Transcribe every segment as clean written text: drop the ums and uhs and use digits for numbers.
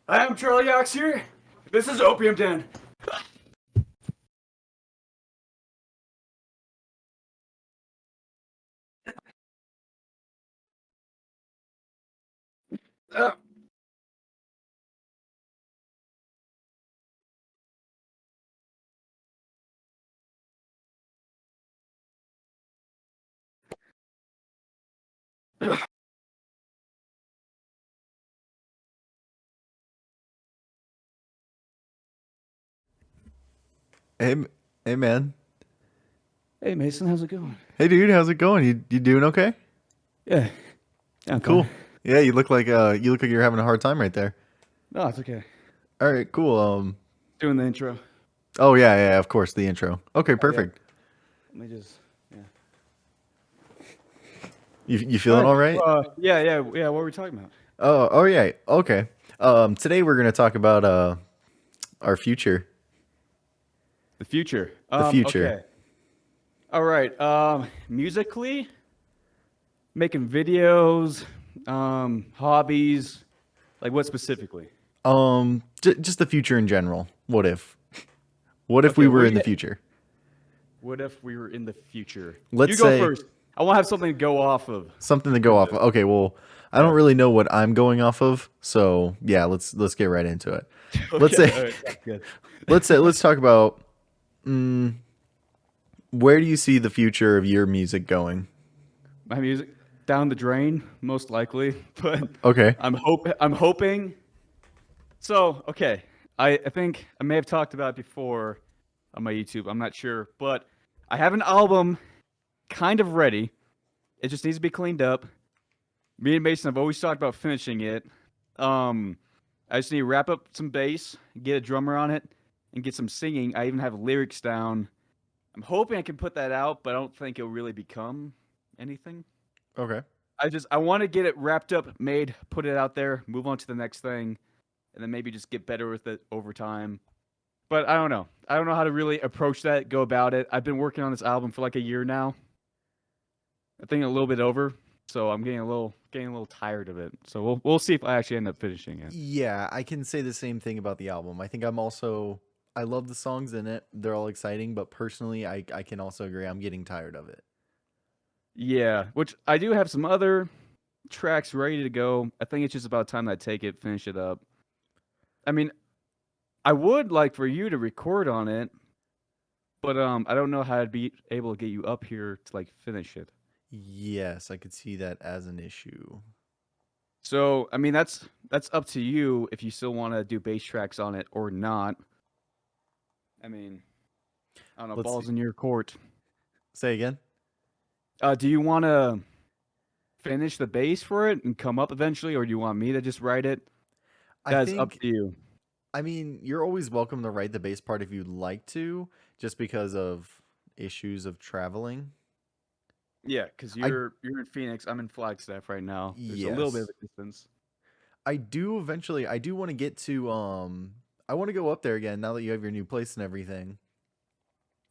I'm Charlie Auxier. This is Opium Den. Uh, Hey, hey, man. hey Mason, how's it going? Hey, dude. How's it going? You doing okay? Yeah, I'm fine. Cool. Yeah, you look like you're having a hard time right there. No, it's okay. All right, cool. Doing the intro. Oh yeah, of course, the intro. Okay, Oh yeah. perfect. Let me just. Yeah. You All feeling right. all right? Yeah. What were we talking about? Oh yeah. Okay. Today we're gonna talk about our future. The future. The future. Okay. All right. Musically, making videos, hobbies. Like what specifically? Just the future in general. What if? What if we Okay. were Where in the you? future? What if we were in the future? You Let's go say first. I want to have something to go off of something to for go off this. of. Okay, well, I don't Yeah. really know what I'm going off of, so yeah, let's get right into it. Let's Okay. say All right. Sounds good. let's talk about where do you see the future of your music going? My music down the drain, most likely. But Okay. I'm hoping. So okay, I think I may have talked about it before on my YouTube. I'm not sure, but I have an album kind of ready. It just needs to be cleaned up. Me and Mason have always talked about finishing it. Um, I just need to wrap up some bass, get a drummer on it, and get some singing. I even have lyrics down. I'm hoping I can put that out, but I don't think it'll really become anything. Okay. I want to get it wrapped up, made, put it out there, move on to the next thing, and then maybe just get better with it over time. But I don't know. I don't know how to really approach that, go about it. I've been working on this album for like a year now. I think a little bit over, so I'm getting a little tired of it. So we'll see if I actually end up finishing it. Yeah, I can say the same thing about the album. I think I love the songs in it. They're all exciting, but personally I can also agree I'm getting tired of it. Yeah, which I do have some other tracks ready to go. I think it's just about time that I take it, finish it up. I mean, I would like for you to record on it, but I don't know how I'd be able to get you up here to like finish it. Yes, I could see that as an issue. So I mean that's up to you if you still want to do bass tracks on it or not. I mean, I don't know, Let's balls see. in your court. Say again? Do you want to finish the bass for it and come up eventually, or do you want me to just write it? I That's up think to you. I mean, you're always welcome to write the bass part if you'd like to, just because of issues of traveling. Yeah, because I you're in Phoenix. I'm in Flagstaff right now. There's a little bit of yes. a distance. I do want to get to I want to go up there again now that you have your new place and everything.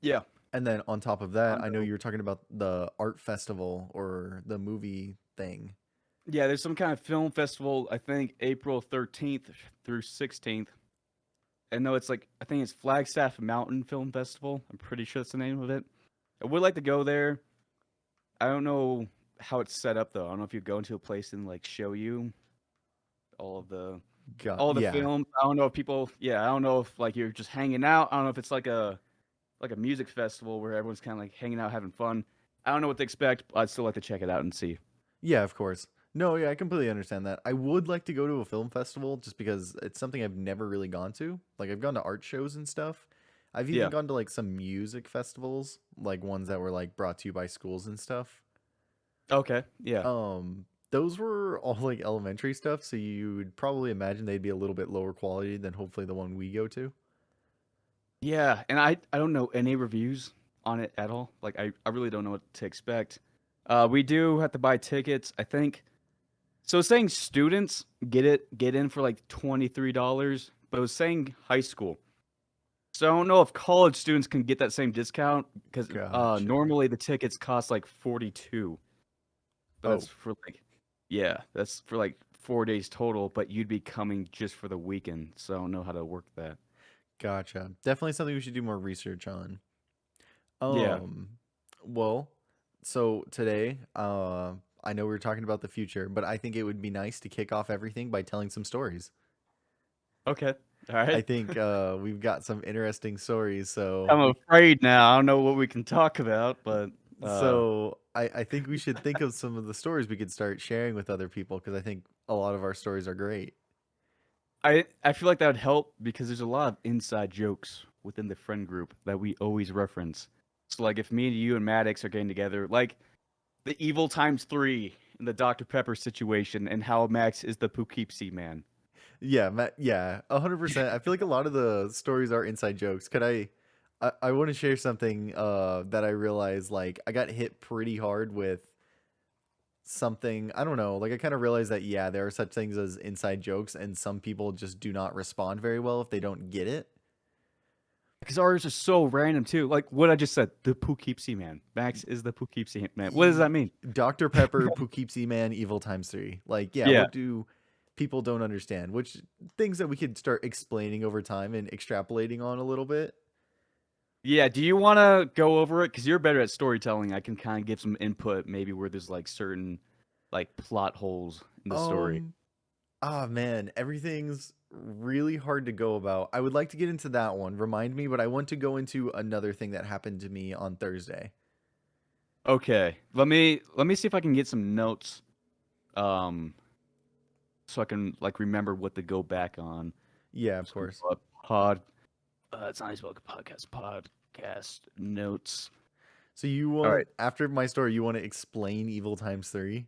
Yeah, And then on top of that, I know condo. you were talking about the art festival or the movie thing. Yeah, there's some kind of film festival. I think April 13th through 16th. I know it's like I think it's Flagstaff Mountain Film Festival. I'm pretty sure that's the name of it. I would like to go there. I don't know how it's set up though. I don't know if you go into a place and like show you all of the Got all the yeah. films. I don't know if people. Yeah, I don't know if like you're just hanging out. I don't know if it's like a music festival where everyone's kind of like hanging out, having fun. I don't know what to expect. But I'd still like to check it out and see. Yeah, of course. No, yeah, I completely understand that. I would like to go to a film festival just because it's something I've never really gone to. Like I've gone to art shows and stuff. I've even Yeah. gone to like some music festivals, like ones that were like brought to you by schools and stuff. Okay. Yeah. Those were all like elementary stuff, so you would probably imagine they'd be a little bit lower quality than hopefully the one we go to. Yeah. And I don't know any reviews on it at all. Like I really don't know what to expect. We do have to buy tickets. I think so. It's saying students get in for like $23, but it was saying high school. So I don't know if college students can get that same discount because Gotcha. normally the tickets cost like 42. But Oh, that's for like, yeah, that's for like 4 days total, but you'd be coming just for the weekend. So I don't know how to work that. Gotcha. Definitely something we should do more research on. Yeah. Um, well, so today, I know we were talking about the future, but I think it would be nice to kick off everything by telling some stories. Okay. All I right. think we've got some interesting stories, so I'm we afraid now. I don't know what we can talk about, but uh, I think we should think of some of the stories we could start sharing with other people because I think a lot of our stories are great. I feel like that would help because there's a lot of inside jokes within the friend group that we always reference. So like if me and you and Maddox are getting together, like the evil times three in the Dr. Pepper situation and how Max is the Poughkeepsie man. Yeah, 100%. I feel like a lot of the stories are inside jokes. I want to share something that I realized like I got hit pretty hard with something. I don't know. Like I kind of realized that yeah, there are such things as inside jokes and some people just do not respond very well if they don't get it. Because ours are so random too. Like what I just said, the Poughkeepsie man. Max is the Poughkeepsie man. What does that mean? Dr. Pepper, Poughkeepsie Man, Evil Times 3. Like, yeah, Yeah. what do people don't understand? Which things that we could start explaining over time and extrapolating on a little bit. Yeah, do you want to go over it? Because you're better at storytelling. I can kind of give some input, maybe where there's like certain like plot holes in the story. Um, man, everything's really hard to go about. I would like to get into that one. Remind me, but I want to go into another thing that happened to me on Thursday. Okay, let me see if I can get some notes, um, so I can like remember what to go back on. Yeah, of So we course. pull up pod. It's not even a podcast. Podcast notes. So you All right. want after my story, you want to explain Evil Times 3?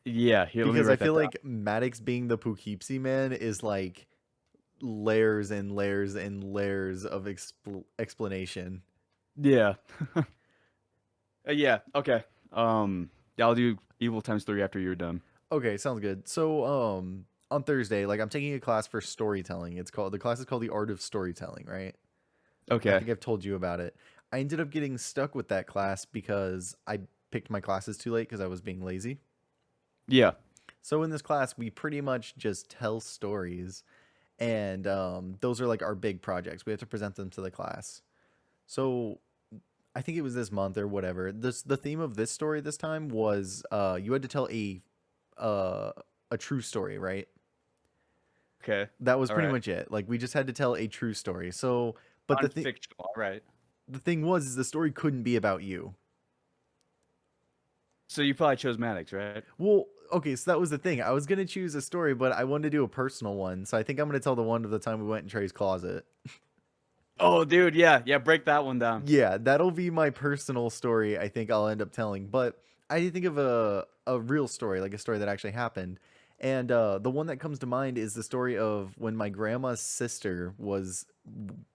Yeah. Here, let me Because I write feel that down. like Maddox being the Poughkeepsie man is like layers and layers and layers of explanation. Yeah. Yeah. Okay. Yeah, I'll do evil times three after you're done. Okay, sounds good. So, on Thursday, like I'm taking a class for storytelling. The class is called the Art of Storytelling, right? I Okay. think I've told you about it. I ended up getting stuck with that class because I picked my classes too late because I was being lazy. Yeah. So in this class, we pretty much just tell stories, and those are like our big projects. We have to present them to the class. So I think it was this month or whatever. The theme of this story this time was you had to tell uh, a true story, right? Okay. That was All pretty right. much it. Like we just had to tell a true story. So, but Non-fictional. All right. the thing was is the story couldn't be about you. So you probably chose Maddox, right? Well, okay, so that was the thing. I was gonna choose a story, but I wanted to do a personal one. So I think I'm gonna tell the one of the time we went in Trey's closet. Oh, dude. Yeah. Yeah. Break that one down. Yeah, that'll be my personal story. I think I'll end up telling. But I did think of a real story, like a story that actually happened. And the one that comes to mind is the story of when my grandma's sister was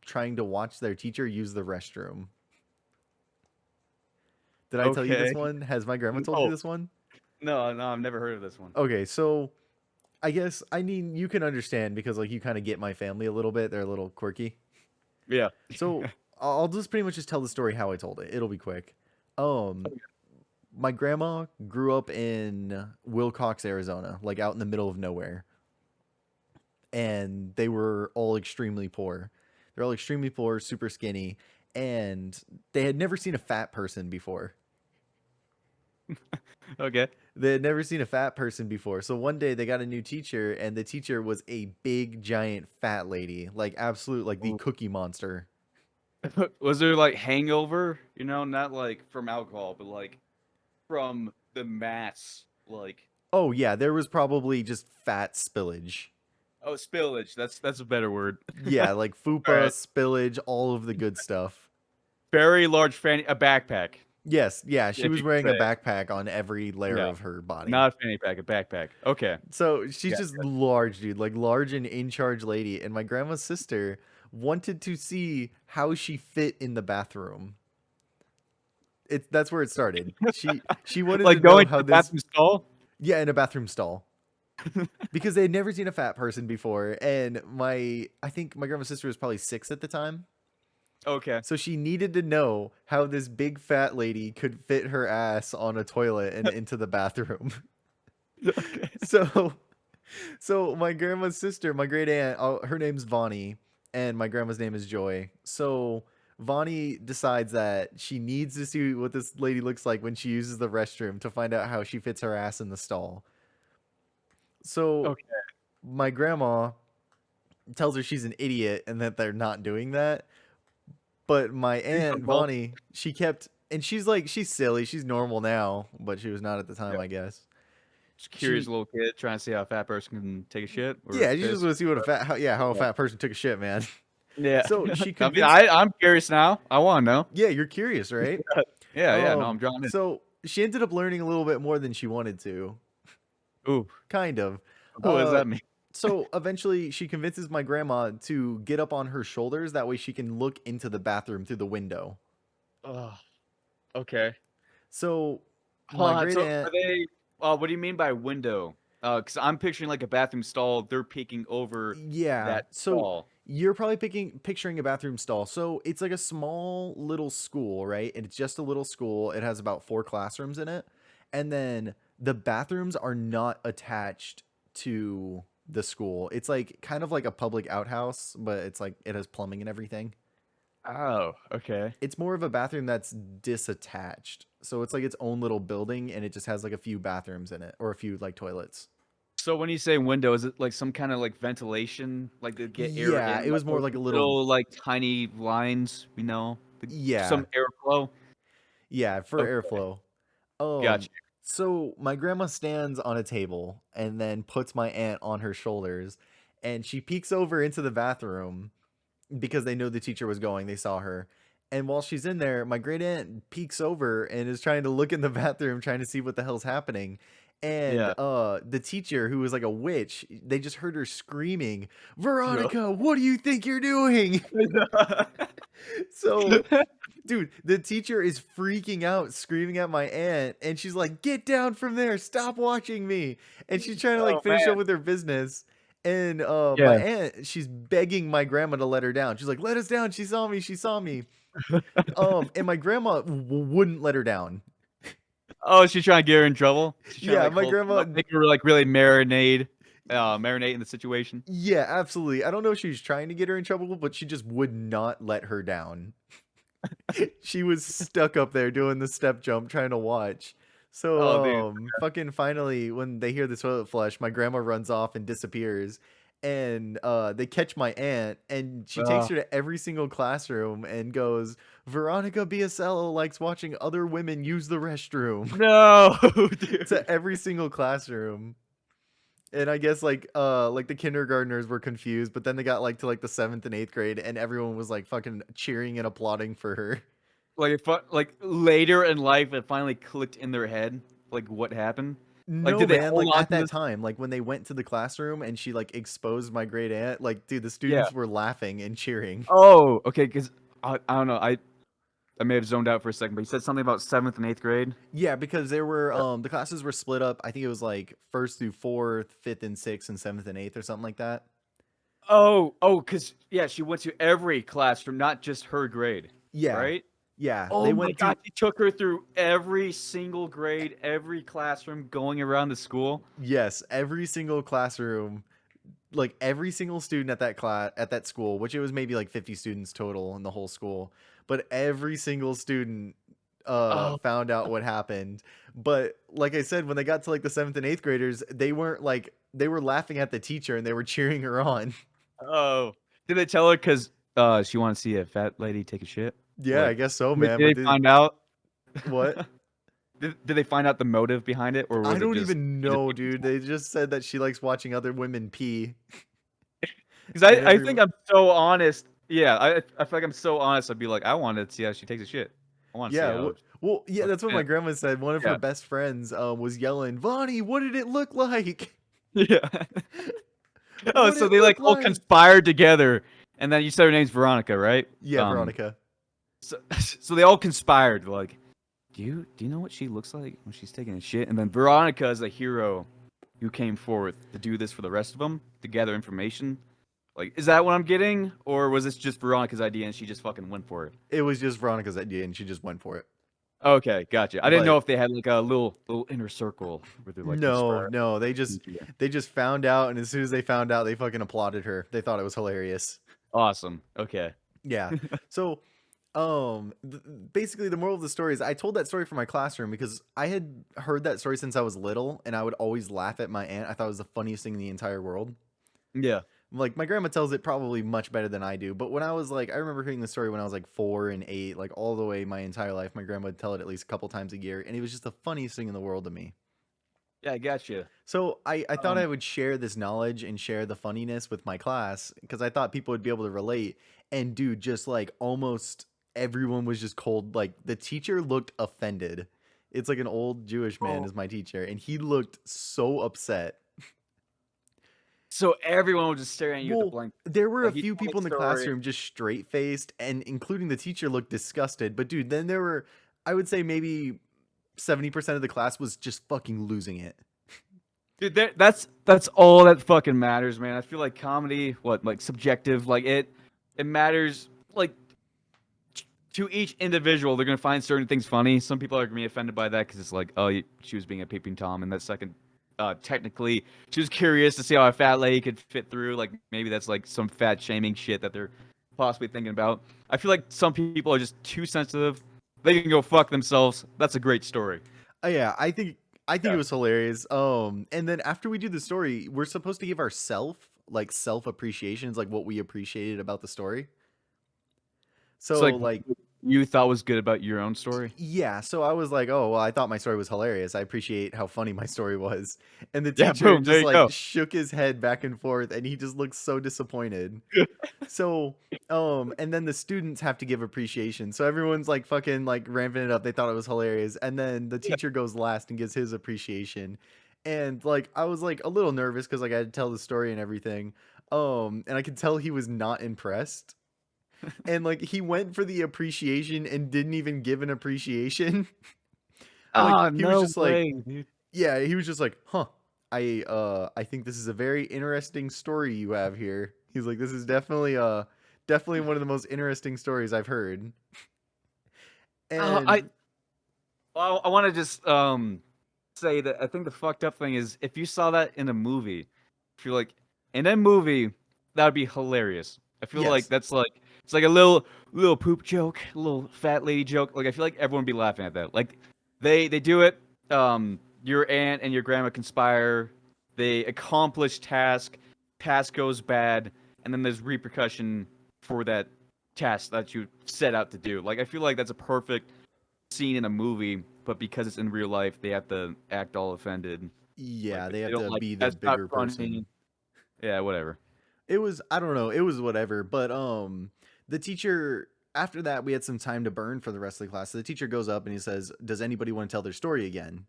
trying to watch their teacher use the restroom. Did I tell you this Okay. one? Has my grandma told you No. this one? No. No. I've never heard of this one. Okay, so I guess I mean you can understand because like you kind of get my family a little bit. They're a little quirky. Yeah. So I'll just pretty much just tell the story how I told it. It'll be quick. Um, my grandma grew up in Wilcox, Arizona, like out in the middle of nowhere, and they were all extremely poor. They're all extremely poor, super skinny, and they had never seen a fat person before. Okay. They had never seen a fat person before. So one day they got a new teacher, and the teacher was a big, giant, fat lady, like absolute, like the Ooh. Cookie Monster. Was there like hangover? You know, not like from alcohol, but like from the mass. Like Oh yeah, there was probably just fat spillage. oh, spillage. That's a better word. Yeah, like All fupa, right. spillage, all of the good stuff. Very large fanny, a backpack. Yes, yeah, she If was you could wearing a say. backpack on every layer Yeah. of her body. Not a fanny pack, a backpack. Okay. So she's Yeah. just large, dude, like large and in charge lady. And my grandma's sister wanted to see how she fit in the bathroom. That's where it started. She wanted to Like know going to how the this bathroom stall? yeah, in a bathroom stall. Because they had never seen a fat person before. And I think my grandma's sister was probably 6 at the time. Okay. So she needed to know how this big fat lady could fit her ass on a toilet and into the bathroom. Okay. So so my grandma's sister, my great aunt, her name's Vonnie, and my grandma's name is Joy. So Vonnie decides that she needs to see what this lady looks like when she uses the restroom to find out how she fits her ass in the stall. So Okay. my grandma tells her she's an idiot and that they're not doing that. But my aunt Reasonable. Vonnie, she kept, and she's like, she's silly, she's normal now, but she was not at the time, Yeah. I guess. Just curious She, little kid trying to see how a fat person can take a shit or yeah, you just piss. want to see what a fat, how a Yeah. fat person took a shit, man. Yeah. So she I mean, convinced, I'm curious now. I want to know. yeah, you're curious, right? Yeah, yeah. No, I'm drawing in. So she ended up learning a little bit more than she wanted to, Ooh, kind of. what does Uh, that mean? so eventually she convinces my grandma to get up on her shoulders. That way she can look into the bathroom through the window. Oh, okay. So Hold my on. great So aunt, are they? What do you mean by window? Because I'm picturing like a bathroom stall. They're peeking over yeah. that So stall. you're probably picturing a bathroom stall. So it's like a small little school, right? And it's just a little school. It has about 4 classrooms in it. And then the bathrooms are not attached to the school. It's like kind of like a public outhouse, but it's like it has plumbing and everything. Oh, okay. It's more of a bathroom that's disattached. So it's like its own little building and it just has like a few bathrooms in it or a few like toilets. So when you say window, is it like some kind of like ventilation, like to get air Yeah, in, it like was more those like a little, little like tiny lines, yeah, some airflow? yeah, for Okay, airflow. gotcha. So my grandma stands on a table and then puts my aunt on her shoulders, and she peeks over into the bathroom because they know the teacher was going. They saw her. And while she's in there, my great aunt peeks over and is trying to look in the bathroom, trying to see what the hell's happening. And Yeah. the teacher, who was like a witch, they just heard her screaming, No. "Veronica, what do you think you're doing?" So dude, the teacher is freaking out, screaming at my aunt, and she's like, "Get down from there! Stop watching me!" And she's trying to like Oh finish man. up with her business. And my Yeah. aunt, she's begging my grandma to let her down. She's like, "Let us down! She saw me! She saw me!" And my grandma wouldn't let her down. Oh, is she trying to get her in trouble? She's trying to Yeah, like my hold, grandma. like, make her like really marinate in the situation. Yeah, absolutely. I don't know if she was trying to get her in trouble, but she just would not let her down. She was stuck up there doing the step jump trying to watch. Oh, dude. So fucking finally when they hear the toilet flush, my grandma runs off and disappears. And they catch my aunt and she takes Uh, her to every single classroom and goes, "Veronica Biasello likes watching other women use the restroom." no, dude. To every single classroom. And I guess like the kindergartners were confused, but then they got like to like the 7th and 8th grade and everyone was like fucking cheering and applauding for her. Like like later in life, it finally clicked in their head, like what happened. Like, No, did they man, hold like on at to that this? time, like when they went to the classroom and she like exposed my great aunt, like dude, the Yeah. students were laughing and cheering. Oh, okay. Because I don't know. I may have zoned out for a second, but you said something about 7th and 8th grade. Yeah, because there were the classes were split up. I think it was like 1st through 4th, 5th and 6th and 7th and 8th or something like that. Oh, because yeah, she went to every classroom, not just her grade, Yeah. right? Yeah, Oh they my went God, to he took her through every single grade, every classroom going around the school. yes, every single classroom, like every single student at that class at that school, which it was maybe like 50 students total in the whole school, but every single student Oh, found out what happened. But like I said, when they got to like the 7th and 8th graders, they weren't like they were laughing at the teacher and they were cheering her on. oh. Did they tell her because she wanted to see a fat lady take a shit? Yeah, I Like, guess so, did man, but they find out? what? Did they find out the motive behind it, or I was it don't just even she just know, thinks it's dude. They just said that she likes watching other women pee. because And I think everyone I'm so honest. Yeah, I feel like I'm so honest. I'd be like, I wanted to see how she takes a shit. I want to see yeah, how. well, yeah, that's what Yeah, my grandma said. One of her yeah. best friends was yelling, "Vonnie, what did it look like? Yeah. Oh, What so did it they like look all like?" conspired together, and then you said her name's Veronica, right? Yeah, Veronica. So they all conspired. Like, do you know what she looks like when she's taking a shit? And then Veronica is the hero who came forth to do this for the rest of them to gather information. Like, is that what I'm getting, or was this just Veronica's idea and she just fucking went for it? It was just Veronica's idea, and she just went for it. Okay, gotcha. I didn't know But if they had like a little inner circle where they're like no, conspiring. no, they just found out, and as soon as they found out, they fucking applauded her. They thought it was hilarious. Awesome. Okay. Yeah. So, basically, the moral of the story is I told that story for my classroom because I had heard that story since I was little, and I would always laugh at my aunt. I thought it was the funniest thing in the entire world. Yeah. Like my grandma tells it probably much better than I do, but when I was like, I remember hearing the story when I was like 4 and 8, like all the way my entire life. My grandma would tell it at least a couple times a year, and it was just the funniest thing in the world to me. Yeah, I gotcha. So I thought Um, I would share this knowledge and share the funniness with my class because I thought people would be able to relate. And dude, just like almost everyone was just cold. Like the teacher looked offended. It's like an old Jewish man oh, is my teacher, and he looked so upset. so everyone was just staring at you with a Well, blank. there were a Like he few told people the in the story. classroom just straight faced, and including the teacher looked disgusted. But dude, then there were, I would say maybe 70% of the class was just fucking losing it. Dude, that's all that fucking matters, man. I feel like comedy, what, like subjective, like it matters like to each individual. They're gonna find certain things funny. Some people are gonna be offended by that because it's like, oh, she was being a peeping tom, and that second, technically, she was curious to see how a fat lady could fit through. Like maybe that's like some fat shaming shit that they're possibly thinking about. I feel like some people are just too sensitive. They can go fuck themselves. That's a great story. Yeah, I think it Yeah. was hilarious. And then after we do the story, we're supposed to give our self appreciations, like what we appreciated about the story. It's So like like you thought was good about your own story. yeah, so I was like, "Oh, well, I thought my story was hilarious. I appreciate how funny my story was." And the Yeah, teacher boom. There just you like go. shook his head back and forth, and he just looked so disappointed. So, and then the students have to give appreciation. So everyone's like fucking like ramping it up. They thought it was hilarious. And then the teacher goes last and gives his appreciation. And like I was like a little nervous because like I had to tell the story and everything. And I could tell he was not impressed. And like he went for the appreciation and didn't even give an appreciation. Like Ah, he was no just like, way, dude. yeah, he was just like, huh. I think this is a very interesting story you have here. He's like, this is definitely one of the most interesting stories I've heard. I And I want to just say that I think the fucked up thing is if you saw that in a movie, I feel like in a movie that would be hilarious. I feel like yes, that's like it's like a little poop joke, a little fat lady joke. Like I feel like everyone would be laughing at that. Like they do it. Your aunt and your grandma conspire. They accomplish task goes bad, and then there's repercussion for that task that you set out to do. Like I feel like that's a perfect scene in a movie, but because it's in real life, they have to act all offended. Like yeah, they they have don't to like be the that's not bigger person. funny. Yeah, whatever. It was, I don't know, it was whatever. But the teacher, after that, we had some time to burn for the rest of the class. So the teacher goes up and he says, "Does anybody want to tell their story again?"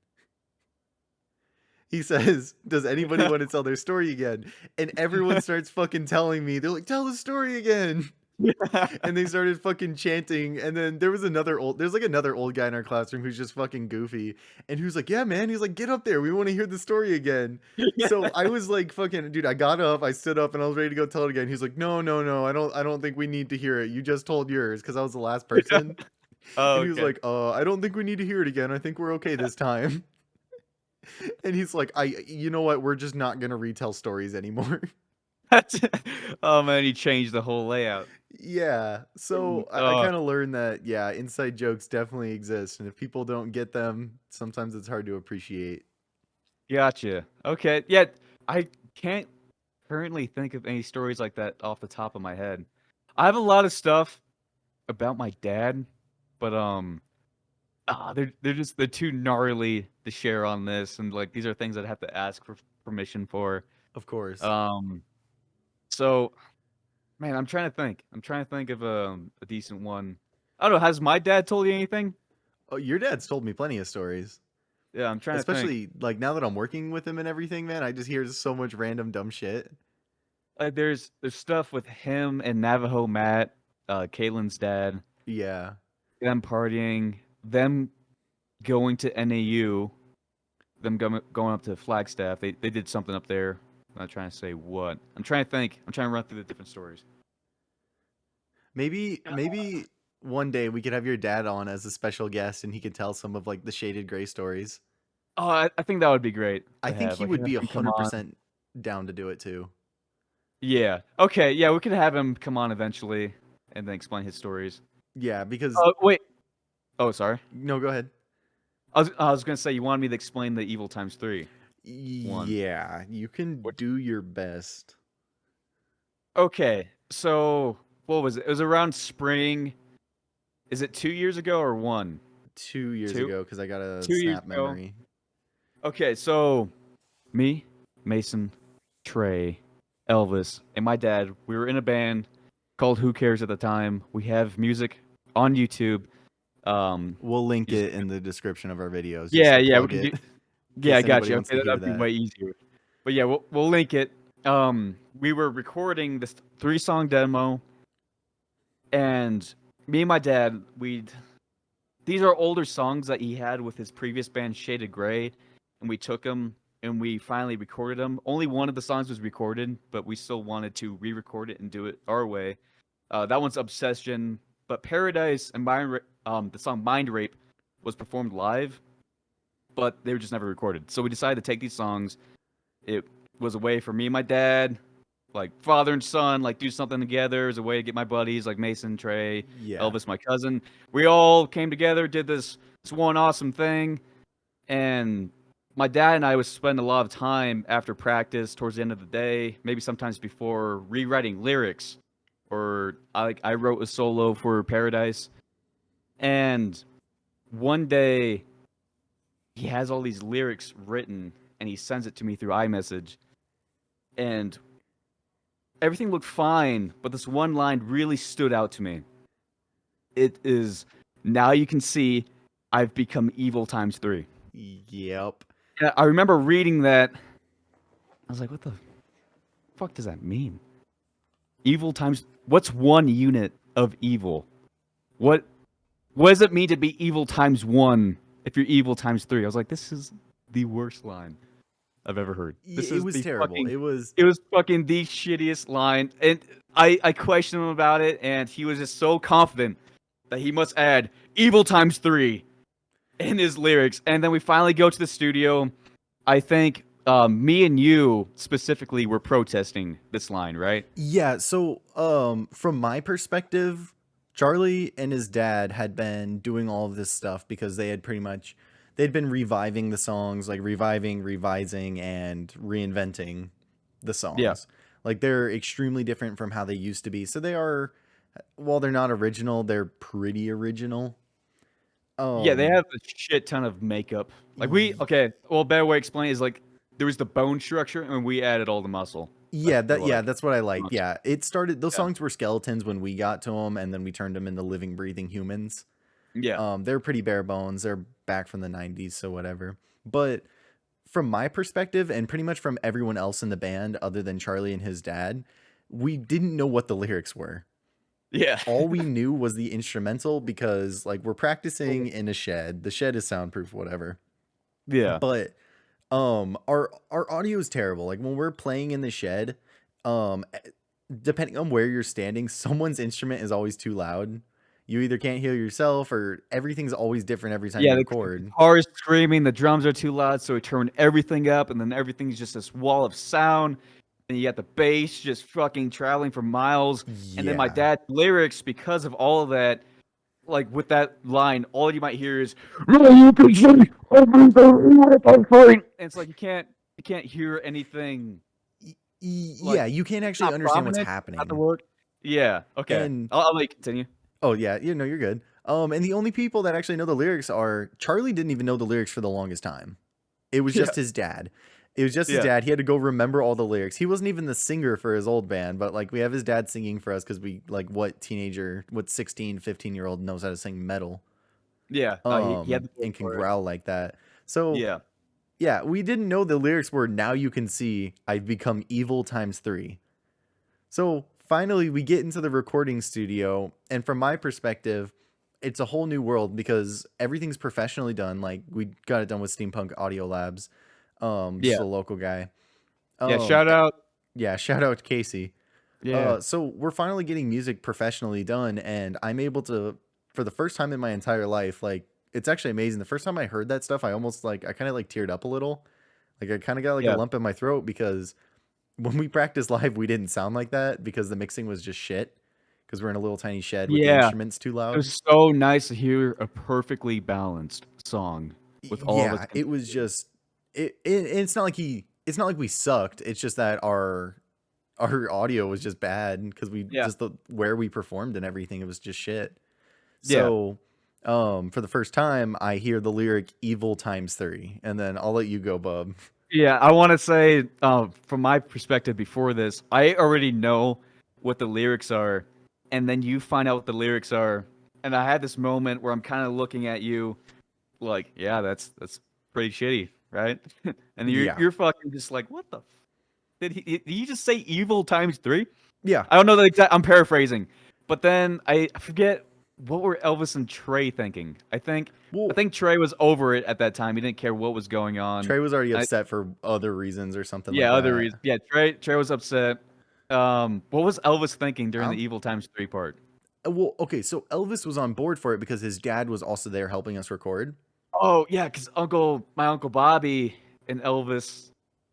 He says, "Does anybody want to tell their story again?" And everyone starts fucking telling me. They're like, "Tell the story again." And they started fucking chanting. And then there's like another old guy in our classroom who's just fucking goofy. And he was like, "Yeah, man." He's like, "Get up there. We want to hear the story again." So I was like, fucking, dude, I got up, I stood up, and I was ready to go tell it again. He's like, "No, no, no. I don't think we need to hear it. You just told yours," because I was the last person. Oh, And he was okay. like, I don't think we need to hear it again. I think we're okay this time." And he's like, you know what? We're just not gonna retell stories anymore. That's oh man, he changed the whole layout. Yeah. So I Oh, kind of learned that, yeah, inside jokes definitely exist. And if people don't get them, sometimes it's hard to appreciate. gotcha. Okay, yeah, I can't currently think of any stories like that off the top of my head. I have a lot of stuff about my dad, but they're too gnarly to share on this, and like these are things I'd have to ask for permission for. Of course. Um, so man, I'm trying to think. I'm trying to think of a decent one. I don't know. Has my dad told you anything? Oh, your dad's told me plenty of stories. Yeah, I'm trying to think. Especially like now that I'm working with him and everything, man, I just hear so much random dumb shit. Like, there's stuff with him and Navajo Matt, Caitlin's dad, Yeah. them partying, them going to NAU, them going up to Flagstaff. They did something up there. I'm not trying to say what. I'm trying to think. I'm trying to run through the different stories. Maybe one day we could have your dad on as a special guest, and he could tell some of like the Shaded Gray stories. Oh, I think that would be great I to think have. he Like, would have be him come on. 100% down to do it too. Yeah. Okay. Yeah, we could have him come on eventually and then explain his stories. Yeah, because Oh, wait. Oh, sorry. no, go ahead. I was gonna say you wanted me to explain the evil times three one. Yeah, you can Which do your best. okay. So what was it? It was around spring. Is it 2 years ago or one? 2 years Two? ago, because I got a 2 years snap ago. memory. Okay, so me, Mason, Trey, Elvis, and my dad, we were in a band called Who Cares at the time. We have music on YouTube. We'll link You just it in the description of our videos just yeah, to yeah, we plug can it do. in Yeah, I case got anybody you. wants Okay, to hear that'd be that. way easier. But yeah, we'll link it. We were recording this 3-song demo, and me and my dad, these are older songs that he had with his previous band Shaded Gray, and we took them and we finally recorded them. Only one of the songs was recorded, but we still wanted to re-record it and do it our way. That one's Obsession, but Paradise and the song Mind Rape was performed live, but they were just never recorded. So we decided to take these songs. It was a way for me and my dad, like father and son, like do something together. It was a way to get my buddies like Mason, Trey, Yeah. Elvis, my cousin. We all came together, did this one awesome thing, and my dad and I would spend a lot of time after practice, towards the end of the day, maybe sometimes before, rewriting lyrics. Or I wrote a solo for Paradise, and one day he has all these lyrics written, and he sends it to me through iMessage, and everything looked fine, but this one line really stood out to me. It is, now you can see I've become evil times three. Yep. Yeah, I remember reading that. I was like, what the fuck does that mean? Evil times, what's one unit of evil? What what does it mean to be evil times one if you're evil times three? I was like, this is the worst line I've ever heard. This It is was the terrible. fucking it was fucking the shittiest line. And I questioned him about it, and he was just so confident that he must add evil times three in his lyrics. And then we finally go to the studio. I think me and you specifically were protesting this line, right? Yeah, so from my perspective, Charlie and his dad had been doing all of this stuff because they'd been reviving the songs, like reviving, revising, and reinventing the Yeah. songs. Like they're extremely different from how they used to be. So they are, while they're not original, they're pretty original. Yeah, they Um have a shit ton of makeup. Like y- okay, well, a better way to explain it is like there was the bone structure and we added all the muscle. That's really what I that's what I liked. honestly. Yeah, it started those Yeah. songs were skeletons when we got to them, and then we turned them into living breathing humans. Yeah. They're pretty bare bones. They're back from the 90s, so whatever. But from my perspective, and pretty much from everyone else in the band, other than Charlie and his dad, we didn't know what the lyrics were. Yeah. All we knew was the instrumental because, like, we're practicing in a shed. The shed is soundproof, whatever. Yeah. But our audio is terrible. Like when we're playing in the shed, um, depending on where you're standing, someone's instrument is always too loud. You either can't hear yourself or everything's always different every time Yeah, you the record. guitar is screaming, the drums are too loud, so we turn everything up, and then everything's just this wall of sound. And you got the bass just fucking traveling for miles. And then my Yeah. dad's lyrics, because of all of that, like with that line, all you might hear is "You can see everything I'm fighting." And it's like you can't hear anything like Yeah, you can't it's actually not understand what's prominent, not the happening. word. Yeah, okay. And I'll let you continue. oh yeah, you know you're good. And the only people that actually know the lyrics are Charlie didn't even know the lyrics for the longest time. It was Yeah, just his dad. It was just his yeah, dad. He had to go remember all the lyrics. He wasn't even the singer for his old band, but like we have his dad singing for us because we like what 16, 15-year-old knows how to sing metal. yeah. He had the voice And can for it. growl like that. So Yeah, yeah, we didn't know the lyrics were now you can see I've become evil times three. So finally, we get into the recording studio, and from my perspective, it's a whole new world because everything's professionally done. Like we got it done with Steampunk Audio Labs, just yeah, a local guy. yeah. Um, Shout eh, out. yeah, shout out Casey. Yeah, So we're finally getting music professionally done, and I'm able to for the first time in my entire life, like it's actually amazing. The first time I heard that stuff, I almost like I kind of like teared up a little. Like I kind of got like a Yeah. lump in my throat because when we practiced live, we didn't sound like that because the mixing was just shit. Because we're in a little tiny shed with the Yeah. instruments too It loud. was so nice to hear a perfectly balanced song with all of its Yeah, it was just it's not like it's not like we sucked. It's just that our audio was just bad because we Yeah. just the where we performed and everything, it was just shit. Yeah. So for the first time I hear the lyric evil times three, and then I'll let you go, bub. Yeah, I want to say, from my perspective before this, I already know what the lyrics are, and then you find out what the lyrics are, and I had this moment where I'm kind of looking at you, like, yeah, that's pretty shitty, right? And you're Yeah. you're fucking just like, what the? Did he just say evil times three? Yeah. I don't know the exact. I'm paraphrasing, but then I forget what were Elvis and Trey thinking. I Well, think Trey was over it at that time. He didn't care what was going on. Trey was already upset for other reasons or something like Yeah, other that. reasons. Yeah, Trey was upset. What was Elvis thinking during the Um, Evil Times 3 part? well, okay, so Elvis was on board for it because his dad was also there helping us record. Oh yeah, because my uncle Bobby and Elvis,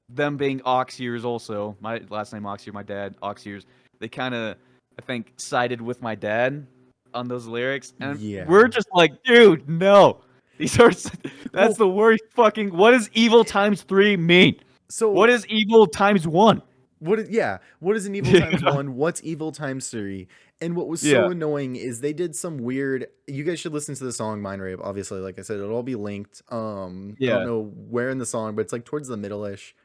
them being Auxiers also. My last name Auxier, my dad Auxiers. They kind of, I think, sided with my dad on those lyrics, and we're Yeah. just like, dude, no, these are that's Well, the worst fucking. What does Evil Times 3 mean? What so is Evil Times 1? what is an evil times one? What's evil times three? And what was Yeah, so annoying is they did some weird. You guys should listen to the song "Mind Rape." Obviously, like I said, it'll all be linked. I don't yeah, know where in the song, but it's like towards the middle ish.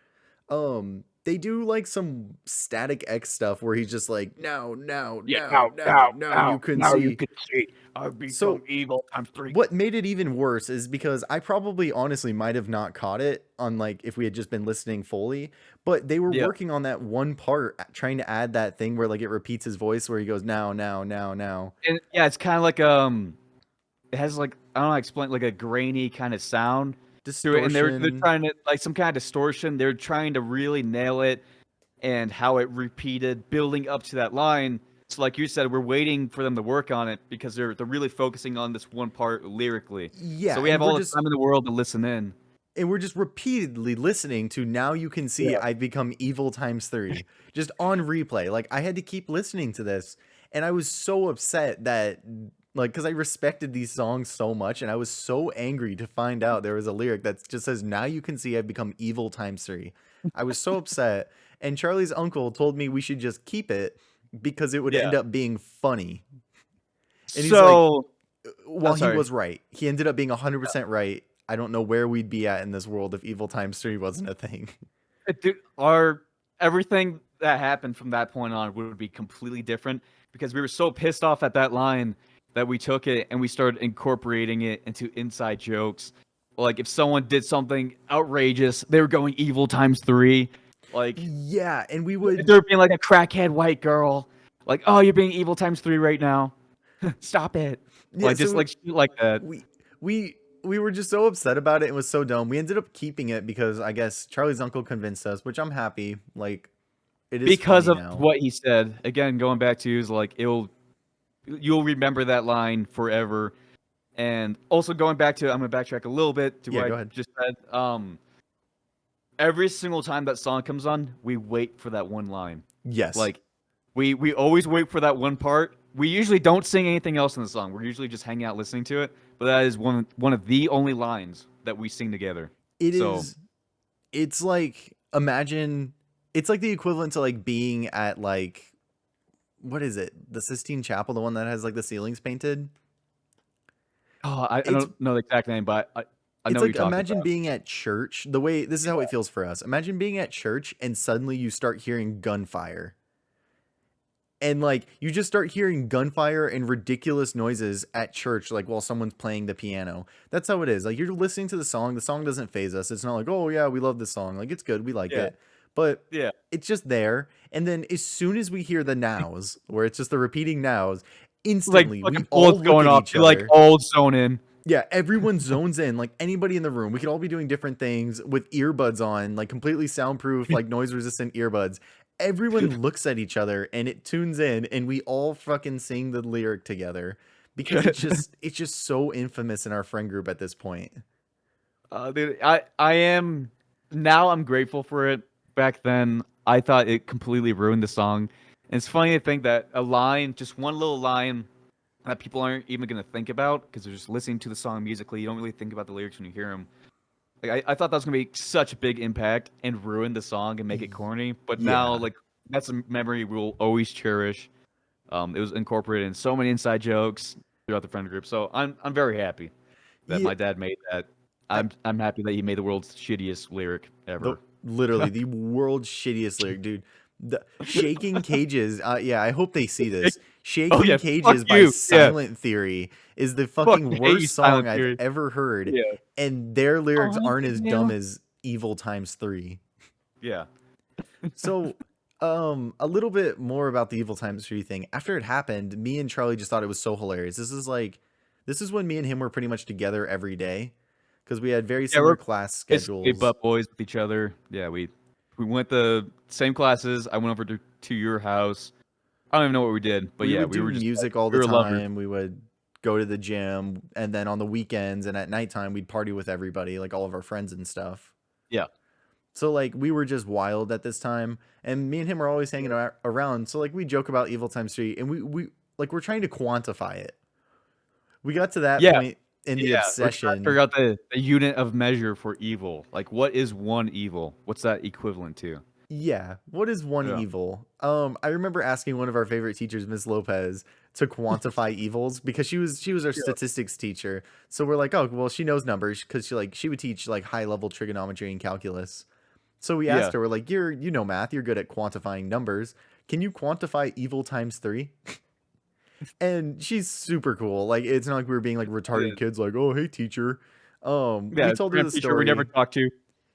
They do like some Static X stuff where he's just like, no, no, yeah. no, Now, no, now, no, you now, can now you see. can see I've become So evil times 3. what made it even worse is because I probably honestly might have not caught it on like if we had just been listening fully, but they were Yeah, working on that one part trying to add that thing where like it repeats his voice where he goes now, now, now, now. and yeah, it's kind of like it has like I don't know how to explain like a grainy kind of sound to it, and they're Distortion. trying to like some kind of distortion. They're trying to really nail it and how it repeated, building up to that line. So like you said, we're waiting for them to work on it because they're really focusing on this one part lyrically. So Yeah, we have all the time in the world to listen in. and we're just repeatedly listening to now you can see Yeah. I've become evil times three just on replay. Like I had to keep listening to this and I was so upset that like because I respected these songs so much and I was so angry to find out there was a lyric that just says now you can see I've become evil times three. I was so upset, and Charlie's uncle told me we should just keep it because it would Yeah. end up being funny. And he's like, So, while he sorry. was right, he ended up being 100% right. I don't know where we'd be at in this world if Evil Times 3 wasn't a thing. Dude, our everything that happened from that point on would be completely different because we were so pissed off at that line that we took it and we started incorporating it into inside jokes. Like if someone did something outrageous, they were going evil times 3. Like Yeah, and we would they're being like a crackhead white girl. Like, oh, you're being evil times 3 right now. Stop it. yeah, Like just so like shit like that. we we we were just so upset about it. It was so dumb. We ended up keeping it because I guess Charlie's uncle convinced us, which I'm happy. Like it is Because funny of now. what he said. Again, going back to is like you'll remember that line forever. And also going back to, I'm gonna backtrack a little bit to Yeah, what I go ahead. just said. Every single time that song comes on, we wait for that one line. Yes. Like we always wait for that one part. We usually don't sing anything else in the song. We're usually just hanging out listening to it. But that is one of the only lines that we sing together. It So is it's like imagine it's like the equivalent to like being at like what is it? The Sistine Chapel, the one that has like the ceilings painted? I It's don't know the exact name, but I know It's what you're like talking imagine about. being at church. The way this is how it feels for us. Imagine being at church and suddenly you start hearing gunfire. And like you just start hearing gunfire and ridiculous noises at church like while someone's playing the piano. That's how it is. Like you're listening to the song doesn't phase us. It's not like, "Oh yeah, we love this song. Like it's good. We like Yeah, it." But yeah. it's just there. And then as soon as we hear the nows, where it's just the repeating nows, Like instantly we fucking all bullets look going at off. each You like other. all zone in. Yeah, everyone zones in, like anybody in the room. We could all be doing different things with earbuds on, like completely soundproof, like noise resistant earbuds. Everyone looks at each other and it tunes in and we all fucking sing the lyric together because it's just so infamous in our friend group at this point. Dude, I am now. I'm grateful for it. Back then, I thought it completely ruined the song. And it's funny to think that a line, just one little line, that people aren't even gonna think about because they're just listening to the song musically. You don't really think about the lyrics when you hear them. Like I thought that was gonna be such a big impact and ruin the song and make it corny. But now, Yeah. like that's a memory we'll always cherish. It was incorporated in so many inside jokes throughout the friend group. So I'm very happy that Yeah. my dad made that. I, I'm happy that he made the world's shittiest lyric the ever. literally the world's shittiest lyric, dude. The Shaking Cages. Yeah, I hope they see this. Oh Shaking yeah, fuck Cages by you. Yeah, Silent Theory is the fucking fucking hate you, worst song Silent I've Theory. ever heard, Yeah. and their lyrics Oh, aren't as dumb yeah. as Evil Times 3. Yeah. So, a little bit more about the Evil Times 3 thing. After it happened, me and Charlie just thought it was so hilarious. This is when me and him were pretty much together every day because we had very Yeah, we're similar class basically schedules. butt boys with each other. Yeah, we went the same classes. I went over to your house. I don't even know what we did, but We yeah, would we do were just like music all we the were lovers. time. We would go to the gym, and then on the weekends and at nighttime, we'd party with everybody, like all of our friends and stuff. Yeah. So like we were just wild at this time, and me and him are always hanging around. So like we joke about Evil Times 3, and we like we're trying to quantify it. We got to that Yeah. point in the Yeah. We're trying to figure obsession. out the unit of measure for evil. Like, what is one evil? What's that equivalent to? Yeah, what is one Yeah. evil? I remember asking one of our favorite teachers, Miss Lopez, to quantify evils because she was our Yeah. statistics teacher. So we're like, oh well, she knows numbers because she would teach like high level trigonometry and calculus. So we asked Yeah. her, we're like, you know math, you're good at quantifying numbers. Can you quantify evil times 3? And she's super cool. Like it's not like we were being like retarded Yeah. kids, like, oh hey teacher. We Yeah. told her Random the teacher we never story. talked to.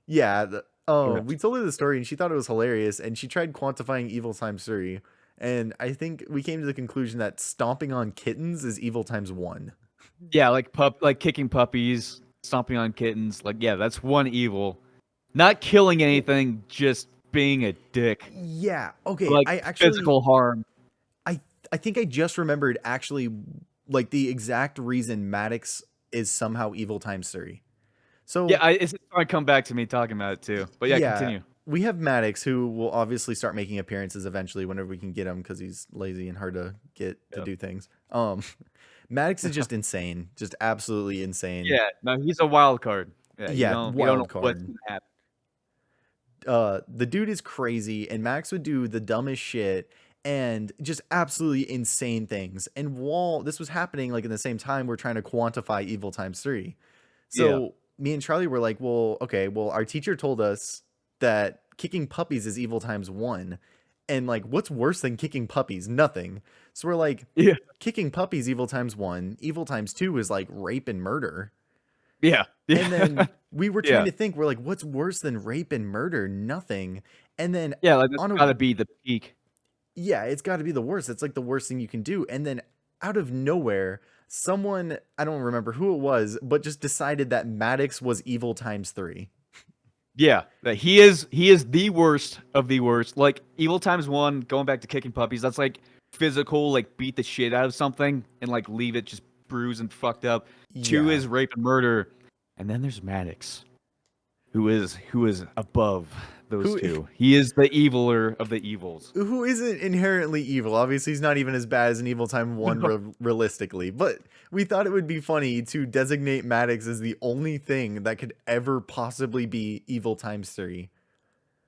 Yeah, Yeah. we told her the story and she thought it was hilarious and she tried quantifying evil times 3. And I think we came to the conclusion that stomping on kittens is evil times 1. Yeah, like kicking puppies, stomping on kittens. Like, yeah, that's one evil. Not killing anything, just being a dick. Yeah, okay. Like physical harm. I I think I just remembered actually like the exact reason Maddox is somehow evil times 3. Yeah, So, it's gonna come back to me talking about it too. But yeah, yeah, continue. we have Maddox who will obviously start making appearances eventually whenever we can get him because he's lazy and hard to get to Yep. do things. Maddox is just insane, just absolutely insane. Yeah, no, he's a wild card. Yeah, Yeah, you don't know wild what's card. gonna happen. The dude is crazy, and Max would do the dumbest shit and just absolutely insane things. And while this was happening, like in the same time, we're trying to quantify evil times 3. Yeah. So me and Charlie were like, well, okay, well, our teacher told us that kicking puppies is evil times 1. And like, what's worse than kicking puppies? Nothing. So we're like, Yeah. kicking puppies evil times 1. Evil times 2 is like rape and murder. Yeah. And Yeah. then we were trying Yeah. to think, we're like, what's worse than rape and murder? Nothing. And then Yeah, like that's on a gotta be the peak. yeah, it's got to be the worst. It's like the worst thing you can do. And then out of nowhere, someone, I don't remember who it was, but just decided that Maddox was evil times 3. Yeah. That he is the worst of the worst. Like evil times one, going back to kicking puppies, that's like physical, like beat the shit out of something and like leave it just bruised and fucked up. Two Yeah. is rape and murder. And then there's Maddox, who is above those Who two. He is the eviler of the evils. who isn't inherently evil. Obviously, he's not even as bad as an evil time 1 realistically. But we thought it would be funny to designate Maddox as the only thing that could ever possibly be evil times 3.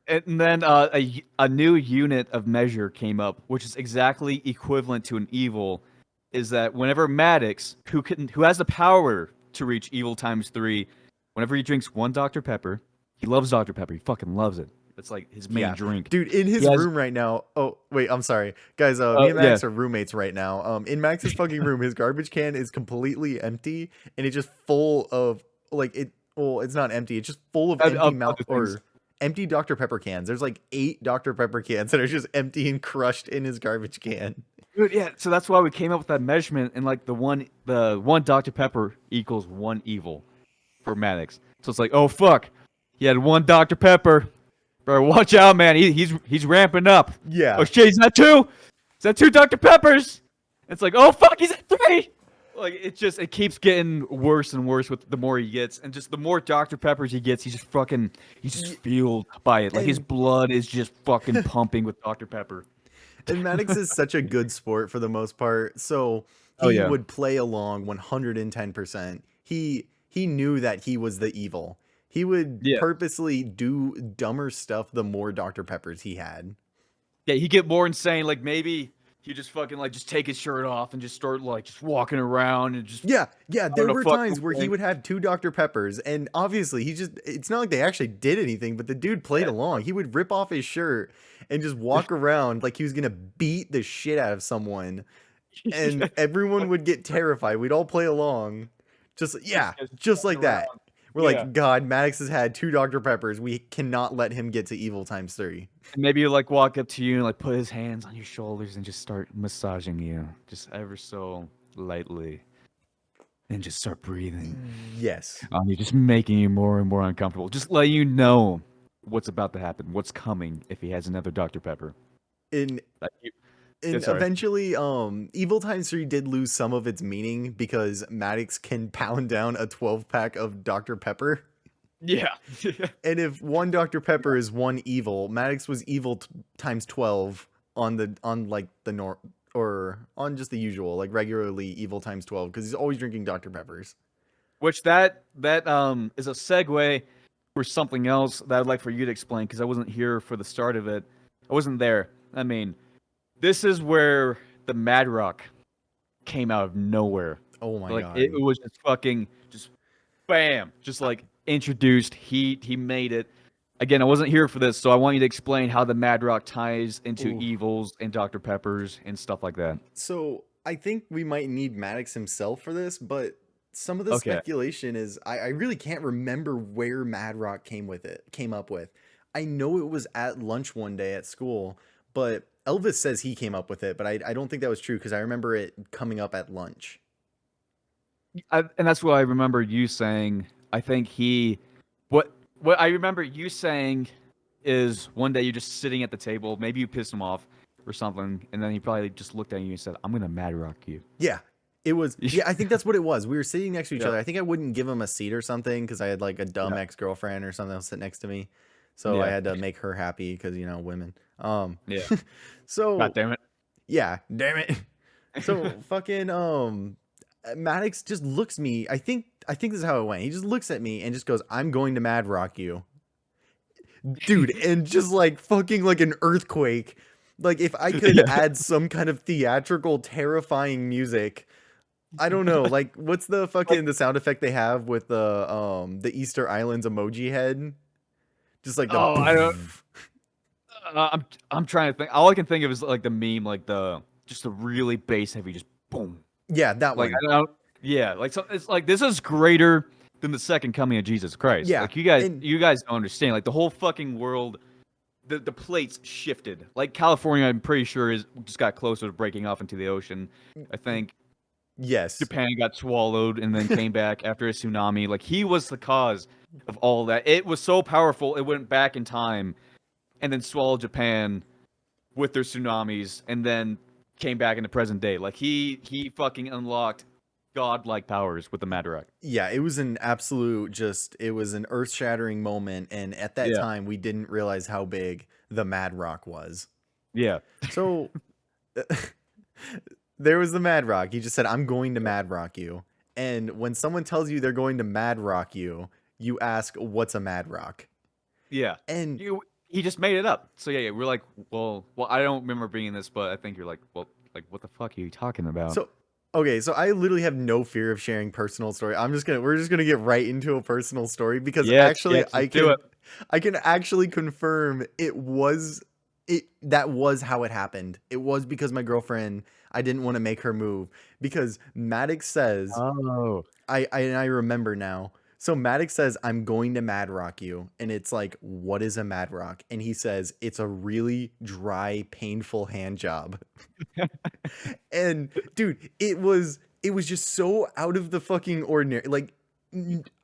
And then a new unit of measure came up, which is exactly equivalent to an evil. Is that whenever Maddox, who has the power to reach evil times 3, whenever he drinks one Dr. Pepper, he loves Dr. Pepper. He fucking loves it. It's like his main Yeah. drink. Dude, in his He has, room right now. Oh, wait, I'm sorry. Guys, me and yeah, Max are roommates right now. In Max's fucking room, his garbage can is completely empty and it's just full of like it well, it's not empty. It's just full of empty mouth other things. or empty Dr. Pepper cans. There's like 8 Dr. Pepper cans that are just empty and crushed in his garbage can. Dude, yeah, so that's why we came up with that measurement, and like the one Dr. Pepper equals one evil for Maddox. So it's like, oh fuck, he had one Dr. Pepper. Bro, watch out, man. He's ramping up. Yeah. Oh shit, is that 2? Is that 2 Dr. Peppers? It's like, oh fuck, he's at 3. Like it keeps getting worse and worse with the more he gets, and just the more Dr. Peppers he gets, he's just Y- fueled by it. Like his And blood is just fucking pumping with Dr. Pepper. and Maddox is such a good sport for the most part. So Oh he yeah, would play along 110%. He knew that he was the evil. He would yeah, purposely do dumber stuff the more Dr. Peppers he had. yeah. He get more insane. Like maybe he just fucking like just take his shirt off and just start like just walking around and just Yeah, yeah, I don't there know were fucking times where he thing. would have two Dr. Peppers, and obviously it's not like they actually did anything, but the dude played along. He would rip off his shirt and just walk around like he was gonna beat the shit out of someone, and everyone would get terrified. We'd all play along. Just Yeah, just just walking like that. around. We're Yeah. like, God, Maddox has had two Dr. Peppers. We cannot let him get to evil times three. And maybe he'll like walk up to you and like put his hands on your shoulders and just start massaging you, just ever so lightly, and just start breathing Yes. on you, just making you more and more uncomfortable. Just let you know what's about to happen, what's coming if he has another Dr. Pepper. In Like, yeah, And sorry. eventually, Evil Times 3 did lose some of its meaning because Maddox can pound down a 12-pack of Dr. Pepper. Yeah. And if one Dr. Pepper is one evil, Maddox was evil times 12 on like the or on just the usual, like regularly evil times 12 because he's always drinking Dr. Peppers. Which that is a segue for something else that I'd like for you to explain because I wasn't here for the start of it. I wasn't there. I mean, this is where the Mad Rock came out of nowhere. Oh my Like God. it was just fucking just bam, just like introduced. He made it. Again, I wasn't here for this, so I want you to explain how the Mad Rock ties into Ooh. evils and Dr. Peppers and stuff like that. So I think we might need Maddox himself for this, but some of the Okay. speculation is I really can't remember where Mad Rock came up with. I know it was at lunch one day at school, but Elvis says he came up with it, but I don't think that was true because I remember it coming up at lunch. And that's what I remember you saying. I think what I remember you saying is one day you're just sitting at the table, maybe you pissed him off or something, and then he probably just looked at you and said, "I'm gonna Mad Rock you." Yeah. It was, yeah, I think that's what it was. We were sitting next to each Yeah. other. I think I wouldn't give him a seat or something because I had like a dumb Yeah. ex-girlfriend or something else sit next to me. So I Yeah. had to make her happy because, women. Yeah. God So damn it. yeah, damn it. So fucking Maddox just looks me. I think this is how it went. He just looks at me and just goes, "I'm going to Mad Rock you." Dude, and just like fucking like an earthquake. Like if I could Yeah. add some kind of theatrical terrifying music, I don't know. Like what's the fucking the sound effect they have with the Easter Islands emoji head? Just like the Oh, I don't. I'm trying to think. All I can think of is like the meme, like the just a really bass heavy, just boom. Yeah, that Like one. I don't. Yeah, like so it's like this is greater than the second coming of Jesus Christ. Yeah. Like you guys, And you guys don't understand. Like the whole fucking world, the plates shifted. Like California, I'm pretty sure is just got closer to breaking off into the ocean. I think yes. Japan got swallowed and then came back after a tsunami. Like he was the cause of all that. It was so powerful, it went back in time and then swallowed Japan with their tsunamis and then came back into present day. Like he fucking unlocked godlike powers with the Madarak. Yeah, it was an absolute it was an earth-shattering moment, and at that Yeah. time we didn't realize how big the Mad Rock was. Yeah. So there was the Mad Rock. He just said, "I'm going to Mad Rock you." And when someone tells you they're going to Mad Rock you, you ask, "What's a Mad Rock?" Yeah. And He just made it up. So yeah, we're like, well, I don't remember being this, but I think you're like, well, like what the fuck are you talking about? so okay, so I literally have no fear of sharing personal story. We're just gonna get right into a personal story because Yes, actually yes, let's do it. I can actually confirm that was how it happened. It was because my girlfriend, I didn't want to make her move because Maddox says, Oh. I remember now. So Maddox says, "I'm going to Mad Rock you." And it's like, "What is a Mad Rock?" And he says, "It's a really dry, painful hand job." And dude, it was just so out of the fucking ordinary. Like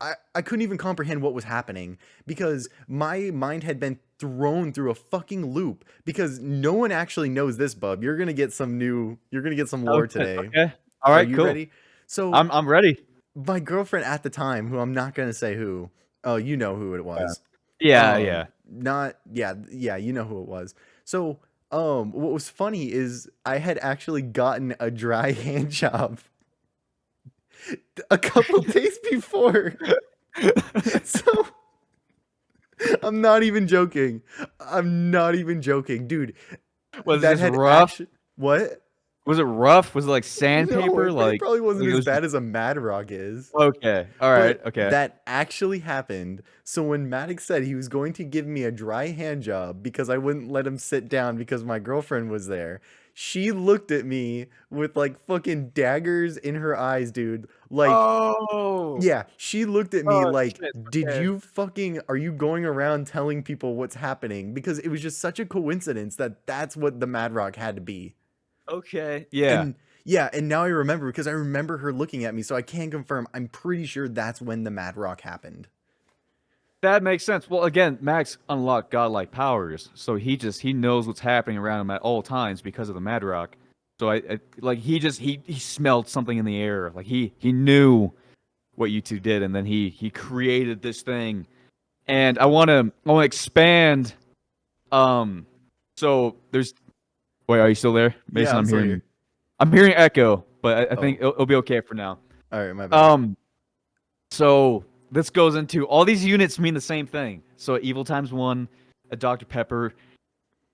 I couldn't even comprehend what was happening because my mind had been thrown through a fucking loop because no one actually knows this, bub. You're gonna get some lore Okay. today. Okay. All Are right, you cool. ready? So I'm ready. my girlfriend at the time, who I'm not gonna say who, oh, you know who it Yeah. was. Yeah, yeah. Not yeah, you know who it was. So, what was funny is I had actually gotten a dry hand job a couple days before. So I'm not even joking. I'm not even joking, dude. Was it That just had rough? actually what? Was it rough? Was it like No, sandpaper? it Like probably wasn't it as was just bad as a Mad Rock is. okay. All right. But Okay. that actually happened. So when Maddox said he was going to give me a dry hand job because I wouldn't let him sit down because my girlfriend was there, she looked at me with like fucking daggers in her eyes, dude. Like, Oh. yeah, she looked at me Oh like, shit. did Okay. you fucking, are you going around telling people what's happening? Because it was just such a coincidence that that's what the Mad Rock had to be. Okay. Yeah. And yeah, and now I remember because I remember her looking at me, so I can confirm. I'm pretty sure that's when the Mad Rock happened. That makes sense. Well, again, Max unlocked godlike powers, so he knows what's happening around him at all times because of the Mad Rock. So I like he smelled something in the air. Like he knew what you two did, and then he created this thing. And I want to expand. Um, so there's wait, are you still there, Yeah, Mason? I'm still here. I'm hearing echo, but I think Oh, it'll be okay for now. all right, my bad. Um, so this goes into all these units mean the same thing. So evil times one, a Dr. Pepper,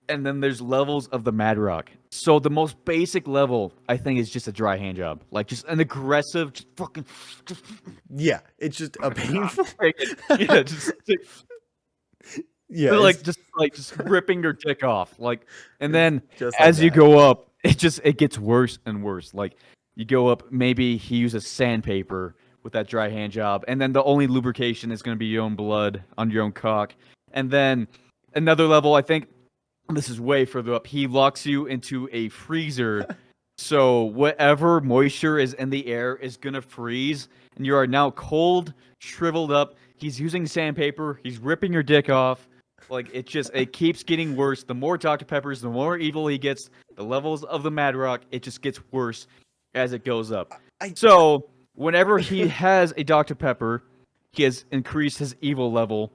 and then there's levels of the Mad Rock. So the most basic level, I think, is just a dry hand job, like just an aggressive, just fucking, just Yeah, it's just a painful. take it. Yeah, just Yeah, like it's just ripping your dick off, like, and it's then just like as you that. go up, it gets worse and worse. Like you go up, maybe he uses sandpaper with that dry hand job, and then the only lubrication is going to be your own blood on your own cock, and then another level, I think this is way further up. He locks you into a freezer, so whatever moisture is in the air is gonna freeze, and you are now cold, shriveled up. He's using sandpaper. He's ripping your dick off. Like it keeps getting worse. The more Dr. Peppers, the more evil he gets. The levels of the Mad Rock, it just gets worse as it goes up. I So whenever he has a Dr. Pepper, he has increased his evil level,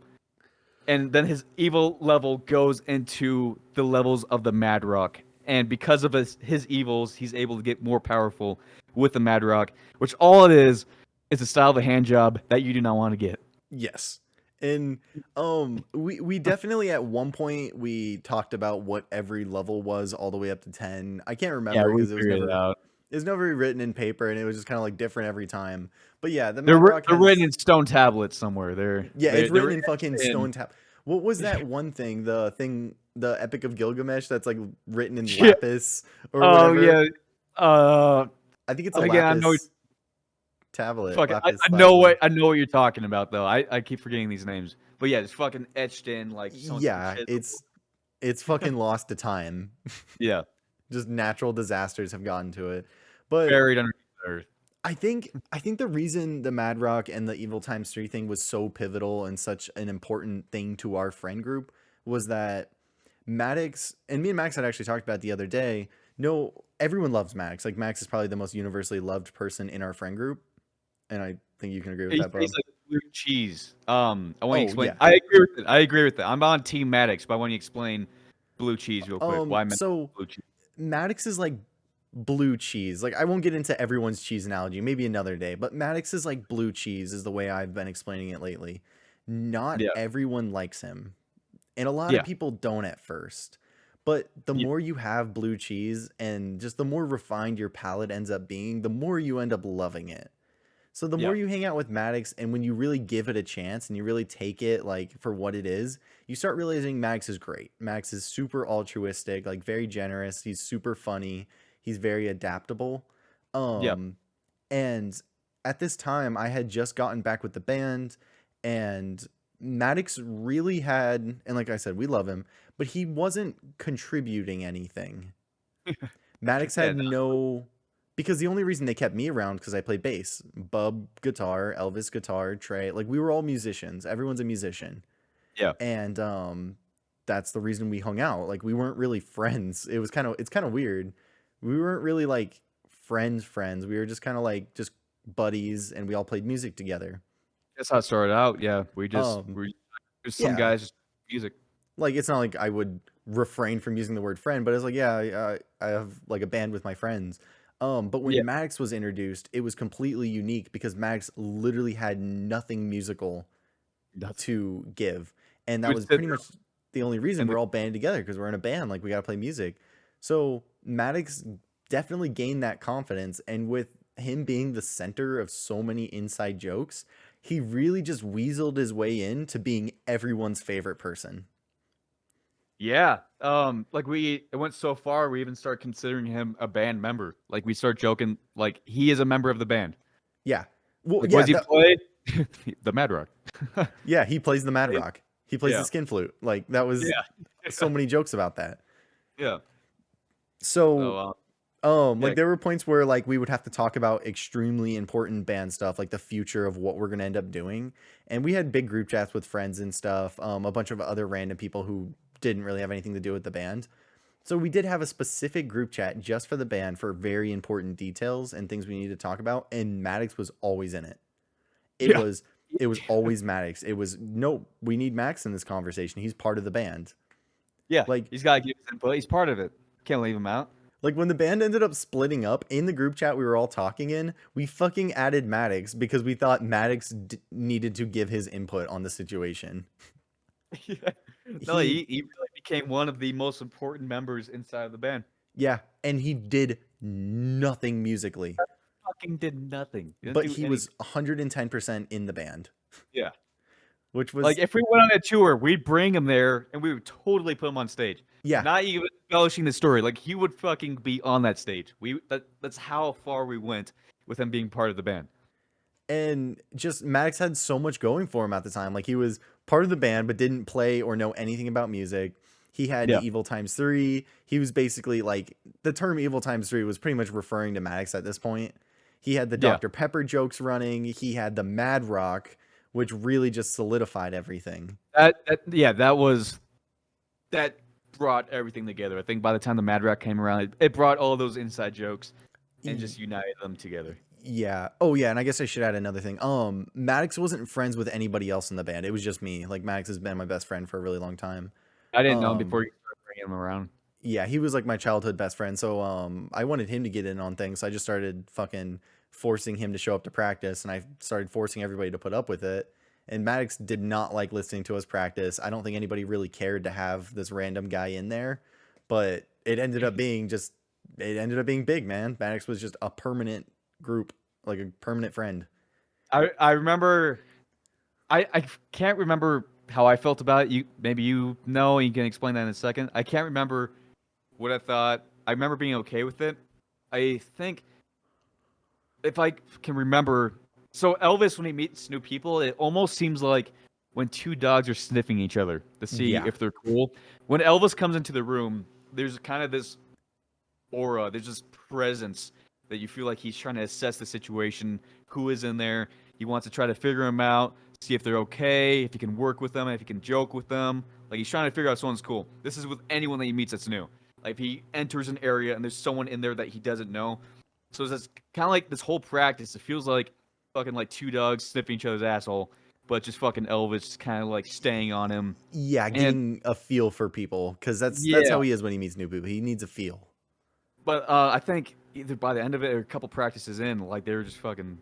and then his evil level goes into the levels of the Mad Rock. And because of his evils, he's able to get more powerful with the Mad Rock, which all it is a style of a hand job that you do not want to get. yes, and we definitely at one point we talked about what every level was all the way up to 10. I can't Yeah, remember we because figured it out. it was never written in paper and it was just kind of like different every time. But yeah, the Mad Rock They're written has in stone tablets somewhere. yeah, it's They're written in etched fucking in. stone tab. What was that one thing? The Epic of Gilgamesh that's like written in Yeah. lapis or Oh whatever. yeah. Uh, I think it's a again, I know. lapis tablet, Fuck it. lapis I lazuli. know what you're talking about though. I keep forgetting these names. But yeah, it's fucking etched in like someone took a Yeah, chisel. it's fucking lost to time. Yeah, Just natural disasters have gotten to it. But buried underneath the earth. I think the reason the Mad Rock and the Evil Times 3 thing was so pivotal and such an important thing to our friend group was that Maddox and me and Max had actually talked about it the other day. No, everyone loves Max. Like Max is probably the most universally loved person in our friend group, and I think you can agree with He that, Bob. tastes like blue cheese. I want you to Oh explain. yeah. I agree with it. I agree with it. I'm on Team Maddox, but I want you to explain blue cheese real quick. Why So blue cheese? Maddox is like blue cheese. Like I won't get into everyone's cheese analogy, maybe another day, but Maddox is like blue cheese is the way I've been explaining it lately. Not Yeah, everyone likes him. And a lot of yeah, people don't at first. But the yeah, more you have blue cheese and just the more refined your palate ends up being, the more you end up loving it. So the yeah, more you hang out with Maddox and when you really give it a chance and you really take it like for what it is, you start realizing Maddox is great. Maddox is super altruistic, like very generous. He's super funny. He's very adaptable. yeah. Um and at this time I had just gotten back with the band and Maddox really had and like I said, we love him, but he wasn't contributing anything. Maddox Yeah, had no because the only reason they kept me around because I played bass, Bub guitar, Elvis guitar, Trey, like we were all musicians. Everyone's a musician, yeah, and that's the reason we hung out. Like we weren't really friends. It's kind of weird. We weren't really like friends. We were just kind of like just buddies, and we all played music together. That's how it started out. Yeah, Um, we there's some yeah, guys just music. like it's not like I would refrain from using the word friend, but it's like yeah, I have like a band with my friends. But Yeah, when Maddox was introduced, it was completely unique because Maddox literally had nothing musical that's to give, and we that would was sit pretty much the only there reason in the we're all banded together because we're in a band. Like we got to play music. So Maddox definitely gained that confidence, and with him being the center of so many inside jokes, he really just weaseled his way into being everyone's favorite person. yeah. Like it went so far we even start considering him a band member. Like we start joking like he is a member of the band. Yeah. Well, Like what yeah, does he that play? The Mad Rock. yeah, he plays the Mad Rock. He plays the Yeah. skin flute. Like that was Yeah. so many jokes about that. Yeah. So So like yeah, there were points where like we would have to talk about extremely important band stuff, like the future of what we're gonna end up doing. And we had big group chats with friends and stuff, a bunch of other random people who didn't really have anything to do with the band. So we did have a specific group chat just for the band for very important details and things we needed to talk about, and Maddox was always in it. It yeah. was it was always Maddox. It was no, we need Max in this conversation. He's part of the band. Yeah. Like He's gotta give his input. He's part of it. Can't leave him out. Like when the band ended up splitting up in the group chat we were all talking in, we fucking added Maddox because we thought Maddox needed to give his input on the situation. Yeah. No, He, he really became one of the most important members inside of the band. yeah, and he did nothing musically, Fucking did nothing. He didn't but do he anything. was 110% in the band, Yeah. which Like was, if we went on a tour, we'd bring him there and we would totally put him on stage. yeah. Not even embellishing the story. Like he would fucking be on that stage. That's how far we went with him being part of the band. And just Maddox had so much going for him at the time. Like he was part of the band, but didn't play or know anything about music. He had Yeah. Evil Times 3. He was basically like the term Evil Times 3 was pretty much referring to Maddox at this point. He had the Yeah. Dr. Pepper jokes running. He had the Mad Rock, which really just solidified everything. That brought everything together. I think by the time the Mad Rock came around, it brought all those inside jokes and E- just united them together. Yeah. Oh yeah, and I guess I should add another thing. Maddox wasn't friends with anybody else in the band. It was just me. Like Maddox has been my best friend for a really long time. I didn't know him Um before you started bringing him around. Yeah, he was like my childhood best friend. So I wanted him to get in on things. So I just started fucking forcing him to show up to practice, and I started forcing everybody to put up with it. And Maddox did not like listening to us practice. I don't think anybody really cared to have this random guy in there, but it ended up being big, man. Maddox was just a permanent group, like a permanent friend. I remember I can't remember how I felt about it. You know, and you can explain that in a second. I can't remember what I thought. I remember being okay with it. I think if I can remember, so Elvis when he meets new people, it almost seems like when two dogs are sniffing each other to see Yeah. if they're cool. When Elvis comes into the room, there's kind of this aura, there's this presence that you feel like he's trying to assess the situation, who is in there. He wants to try to figure them out, see if they're okay, if he can work with them, if he can joke with them. Like he's trying to figure out if someone's cool. This is with anyone that he meets that's new. Like if he enters an area and there's someone in there that he doesn't know. So it's kind of like this whole practice. It feels like fucking like two dogs sniffing each other's asshole, but just fucking Elvis kind of like staying on him. Yeah, And getting a feel for people cuz that's yeah, how he is when he meets new people. He needs a feel. but I think either by the end of it or a couple practices in, like they were just fucking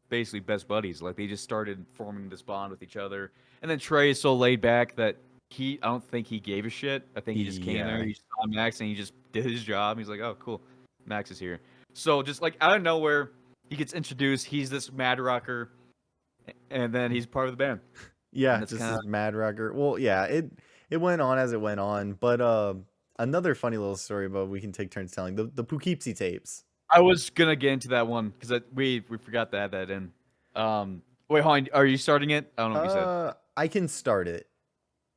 basically best buddies. Like they just started forming this bond with each other. And then Trey is so laid back that I don't think he gave a shit. I think he just came there, Yeah. he saw Max, and he just did his job. He's like, oh, cool, Max is here. So just like out of nowhere, he gets introduced. He's this mad rocker, and then he's part of the band. And Yeah, it's just kind of as Mad Rocker. Well, yeah, it went on as it went on, but another funny little story, but we can take turns telling the Poughkeepsie tapes. I was gonna get into that one because we forgot to add that in. Wait, hold on. Are you starting it? I don't know what you said. I can start it.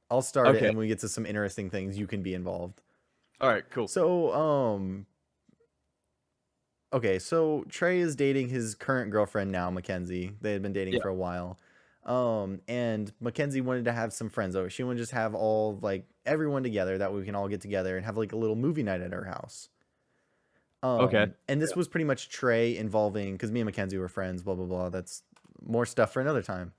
I'll start it, and Okay. then when we get to some interesting things, you can be involved. All right. Cool. So, okay, so Trey is dating his current girlfriend now, Mackenzie. They had been dating Yeah. for a while. And Mackenzie wanted to have some friends over. She wanted to just have all like everyone together that way we can all get together and have like a little movie night at her house. Okay. And this was pretty much Trey involving, because me and Mackenzie were friends, blah blah blah. That's more stuff for another time.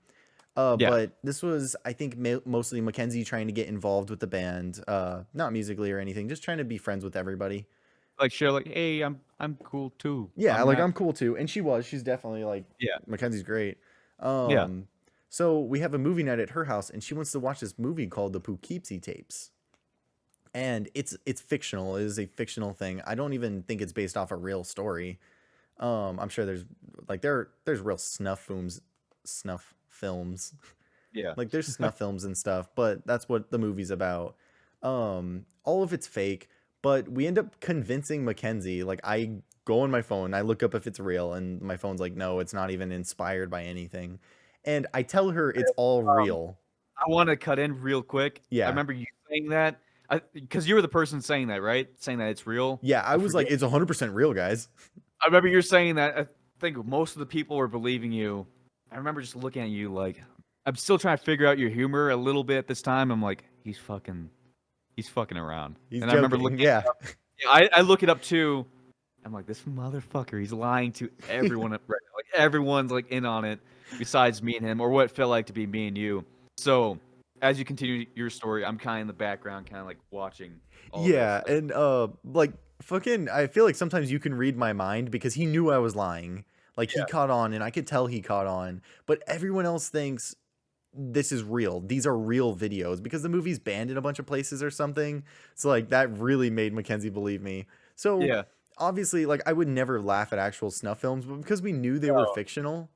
Yeah. But this was, I think, mostly Mackenzie trying to get involved with the band, not musically or anything, just trying to be friends with everybody. Like share like, hey, I'm cool too. Yeah, I'm like not. I'm cool too, and she's definitely like Yeah. Mackenzie's great. Yeah. Um, so we have a movie night at her house, and she wants to watch this movie called The Poughkeepsie Tapes, and it's fictional. It is a fictional thing. I don't even think it's based off a real story. I'm sure there's like there's real snuff films. Yeah. Like there's snuff films and stuff, but that's what the movie's about. All of it's fake, but we end up convincing Mackenzie. Like I go on my phone, I look up if it's real, and my phone's like, no, it's not even inspired by anything. And I tell her it's all Um, real. I want to cut in real quick. I Yeah. remember you saying that, because you were the person saying that, right? Saying that it's real. Yeah, I I was forget. like, it's 100% real, guys. I remember you're saying that. I think most of the people were believing you. I remember just looking at you like, I'm still trying to figure out your humor a little bit at this time. I'm like, he's fucking around. He's And I remember joking. looking it Yeah. up. Yeah, I look it up too. I'm like, this motherfucker, he's lying to everyone. Right now. Like everyone's like in on it, besides me and him, or what it felt like to be me and you. So as you continue your story, I'm kind of in the background, kind of like watching all this. Yeah, and like fucking I feel like sometimes you can read my mind because he knew I was lying. Like he Yeah. caught on and I could tell he caught on, but everyone else thinks this is real. These are real videos because the movie's banned in a bunch of places or something. So like that really made Mackenzie believe me. So Yeah. obviously like I would never laugh at actual snuff films, but because we knew they were Oh, fictional,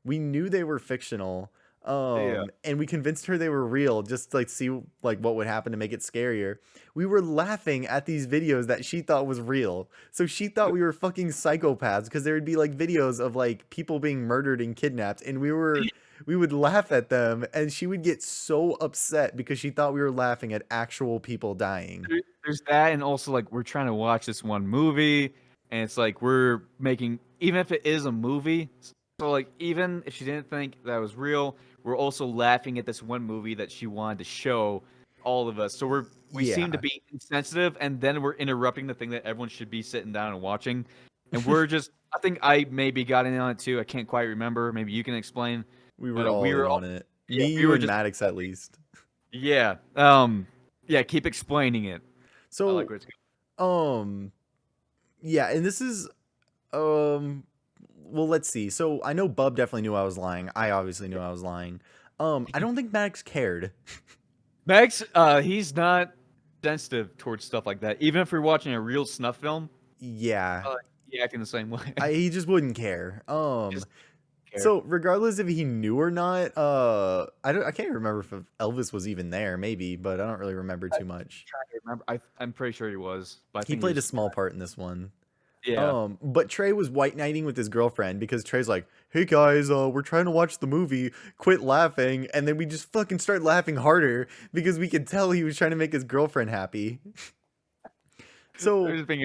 we knew they were fictional. yeah. And we convinced her they were real just to like see like what would happen to make it scarier. We were laughing at these videos that she thought was real. So she thought we were fucking psychopaths because there would be like videos of like people being murdered and kidnapped, and we would laugh at them, and she would get so upset because she thought we were laughing at actual people dying. There's that, and also like we're trying to watch this one movie, and it's like we're making, even if it is a movie. So like even if she didn't think that was real, we're also laughing at this one movie that she wanted to show all of us. So we seem to Yeah. be insensitive, and then we're interrupting the thing that everyone should be sitting down and watching, and we're just. I think I maybe got in on it too. I can't quite remember. Maybe you can explain. We But were all we in were on all, it. yeah, Me, we you, were and just, Maddox at least. yeah, yeah. Keep explaining it. I like So, where it's um, yeah, and this is Um, well, let's see. So I know Bub definitely knew I was lying. I obviously knew I was lying. I don't think Maddox cared. Max, he's not sensitive towards stuff like that. Even if you're watching a real snuff film, Yeah, uh, he acting the same way. he just wouldn't care. Just care. So regardless if he knew or not, I can't remember if Elvis was even there. Maybe, but I don't really remember I'm too much. trying to remember. I'm pretty sure he was, but I He think he played a was. small part in this one. Yeah. But Trey was white knighting with his girlfriend because Trey's like, "Hey guys, we're trying to watch the movie. Quit laughing." And then we just fucking start laughing harder because we could tell he was trying to make his girlfriend happy. They're So, just being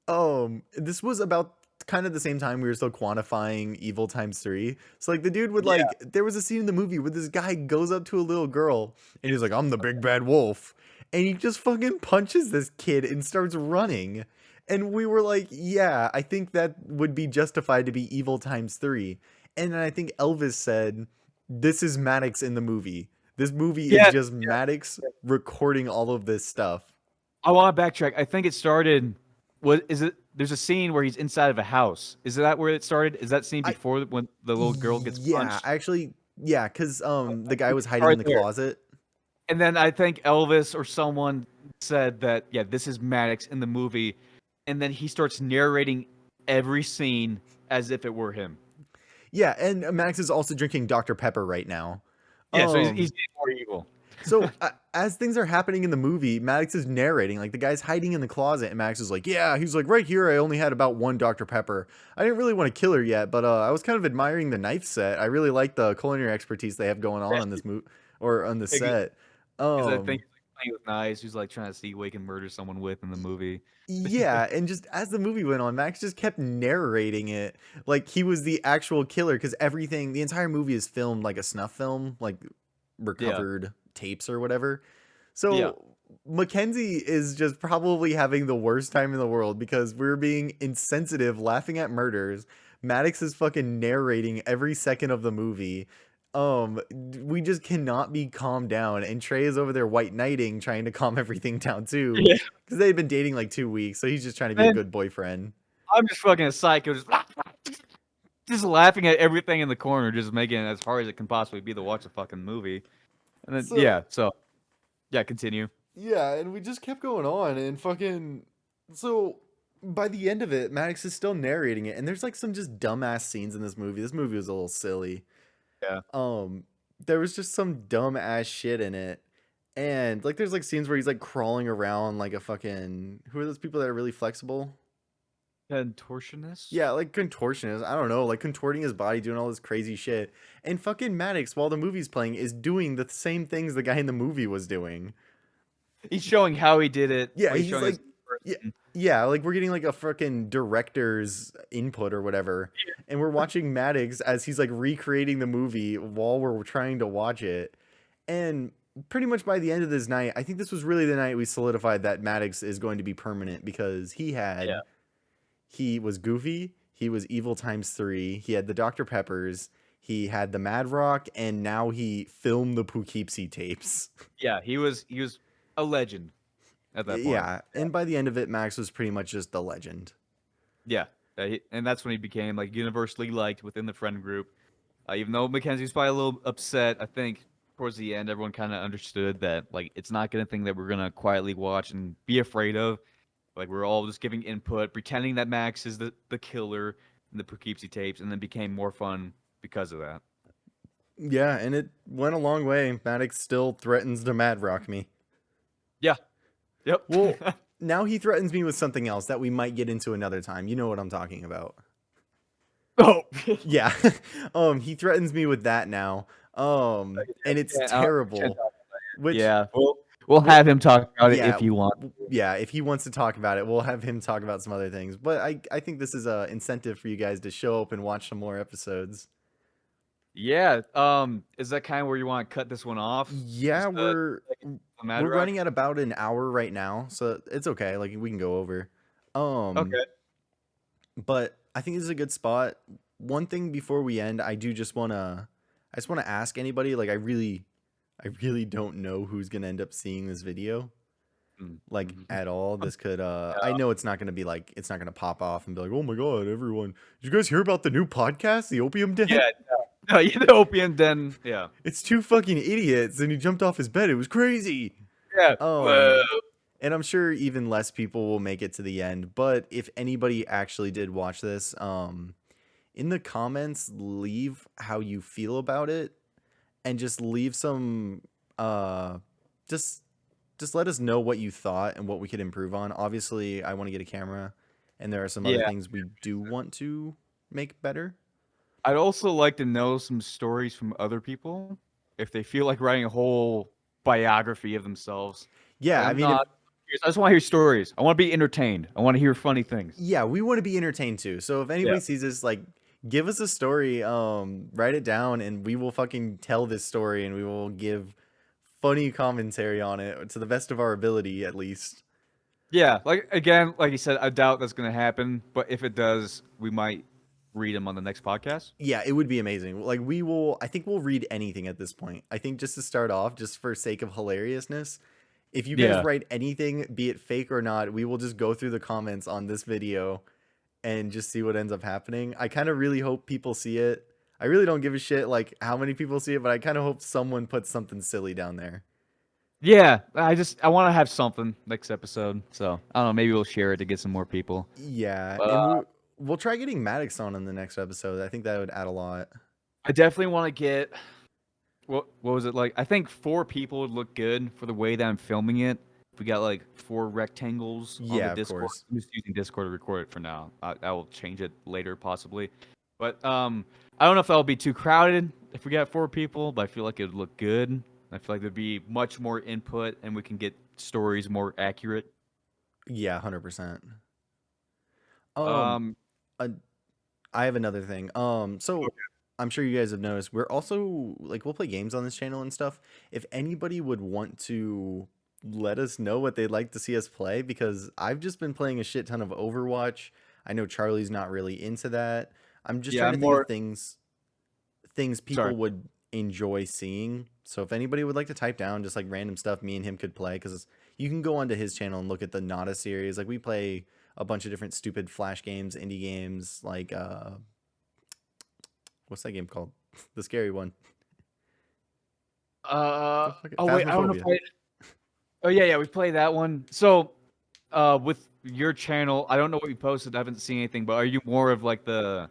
assholes. this was about kind of the same time we were still quantifying evil times three. So like the dude would Yeah. like there was a scene in the movie where this guy goes up to a little girl and he's like, "I'm the big bad wolf." And he just fucking punches this kid and starts running. And we were like, yeah, I think that would be justified to be evil times three. And then I think Elvis said, "This is Maddox in the movie. This movie is Yeah. just Maddox recording all of this stuff." I want to backtrack. I think it started. What is it? There's a scene where he's inside of a house. Is that where it started? Is that scene I before when the little girl gets Yeah, punched? actually, yeah, because the I guy think was it hiding in started the there. closet. And then I think Elvis or someone said that, yeah, this is Maddox in the movie. And then he starts narrating every scene as if it were him. Yeah, and Max is also drinking Dr. Pepper right now. Yeah, so he's Um, getting more evil. so as things are happening in the movie, Maddox is narrating, like the guy's hiding in the closet, and Max is like, "Yeah," he's like, "Right here, I only had about one Dr. Pepper. I didn't really want to kill her yet, but I was kind of admiring the knife set. I really like the culinary expertise they have going on this movie or on this set." Because I think Um, he's like playing with knives. He's like trying to see what he can murder someone with in the movie. Yeah, and just as the movie went on, Max just kept narrating it like he was the actual killer because everything, the entire movie is filmed like a snuff film, like Yeah. recovered tapes or whatever. Yeah. So Mackenzie is just probably having the worst time in the world because we're being insensitive, laughing at murders. Maddox is fucking narrating every second of the movie. We just cannot be calmed down, and Trey is over there white knighting, trying to calm everything down too, Yeah. because they've been dating like 2 weeks, so he's just trying to be a Man, good boyfriend. I'm just fucking a psycho, just laughing at everything in the corner, just making it as hard as it can possibly be to watch a fucking movie. And then So yeah, continue. yeah, and we just kept going on and fucking so by the end of it, Maddox is still narrating it, and there's like some just dumbass scenes in this movie. This movie was a little silly. Yeah. Um, there was just some dumb ass shit in it. And like there's like scenes where he's like crawling around like a fucking who are those people that are really flexible? Contortionist? Yeah, like contortionist. I don't know, like contorting his body, doing all this crazy shit. And fucking Maddox, while the movie's playing, is doing the same things the guy in the movie was doing. He's showing how he did it. Yeah, He's he's showing like, his yeah, person. yeah, like we're getting like a fucking director's input or whatever, and we're watching Maddox as he's like recreating the movie while we're trying to watch it, and pretty much by the end of this night, I think this was really the night we solidified that Maddox is going to be permanent because Yeah. he was goofy, he was evil times three, he had the Dr. Peppers, he had the Mad Rock, and now he filmed the Poughkeepsie tapes. Yeah, he was a legend at that point. Yeah, and by the end of it, Max was pretty much just a legend. Yeah. And that's when he became like universally liked within the friend group. Even though Mackenzie's probably a little upset, I think towards the end everyone kind of understood that like it's not gonna thing that we're gonna quietly watch and be afraid of. Like we're all just giving input, pretending that Max is the killer in the Poughkeepsie tapes, and then became more fun because of that. Yeah, and it went a long way. Maddox still threatens to Mad Rock me. Yeah. Yep. Well, now he threatens me with something else that we might get into another time. You know what I'm talking about. Oh. Yeah. He threatens me with that now. And it's Yeah, terrible. Which yeah. We'll have him talk about it yeah, if you want. yeah, if he wants to talk about it, we'll have him talk about some other things. But I think this is a incentive for you guys to show up and watch some more episodes. Yeah. Is that kind of where you want to cut this one off? Yeah, Just the Mad we're Rock? running at about an hour right now, so it's okay. Like we can go over. Okay. But I think this is a good spot. One thing before we end, I just wanna ask anybody, like I really don't know who's gonna end up seeing this video. Like Mm-hmm. at all. This could I Yeah. know it's not gonna be like it's not gonna pop off and be like, oh my god, everyone. Did you guys hear about the new podcast, the Opium Den? Yeah. No, yeah, the Opium Den. Yeah. It's two fucking idiots and he jumped off his bed. It was crazy. Yeah. Whoa. And I'm sure even less people will make it to the end. But if anybody actually did watch this, in the comments, leave how you feel about it, and just leave some, just let us know what you thought and what we could improve on. Obviously, I want to get a camera, and there are some other Yeah. things we do want to make better. I'd also like to know some stories from other people if they feel like writing a whole biography of themselves. Yeah, Like, I I'm mean, if not curious. I just want to hear stories. I want to be entertained. I want to hear funny things. yeah, we want to be entertained too. So if Yeah. anybody sees this, like, give us a story, write it down, and we will fucking tell this story, and we will give funny commentary on it to the best of our ability, at least. Yeah. Like again, like you said, I doubt that's gonna happen. But if it does, we might read them on the next podcast. Yeah, it would be amazing. Like we will, I think we'll read anything at this point. I think just to start off, just for sake of hilariousness, if you guys Yeah. write anything, be it fake or not, we will just go through the comments on this video and just see what ends up happening. I kind of really hope people see it. I really don't give a shit like how many people see it, but I kind of hope someone puts something silly down there. Yeah. I want to have something next episode. So I don't know. Maybe we'll share it to get some more people. Yeah, Uh, and we'll try getting Maddox on in the next episode. I think that would add a lot. I definitely want to get what was it like? I think 4 people would look good for the way that I'm filming it. If we got like 4 rectangles on Yeah, the of Discord. course. I'm just using Discord to record it for now. I will change it later possibly. But I don't know if that'll be too crowded if we got 4 people, but I feel like it would look good. I feel like there'd be much more input and we can get stories more accurate. Yeah, 100%. Um Uh, I have another thing. So I'm sure you guys have noticed we're also like we'll play games on this channel and stuff. If anybody would want to let us know what they'd like to see us play because I've just been playing a shit ton of Overwatch. I know Charlie's not really into that. I'm just Yeah, trying to I'm think of more. things Sorry. people would enjoy seeing. So if anybody would like to type down just like random stuff me and him could play, because you can go onto his channel and look at the Nada series. Like we play a bunch of different stupid flash games, indie games, like what's that game called? The scary one. The fuck Oh wait, I don't know if Phasmophobia. I. Oh yeah, yeah, we played that one. So, with your channel, I don't know what you posted. I haven't seen anything, but are you more of like the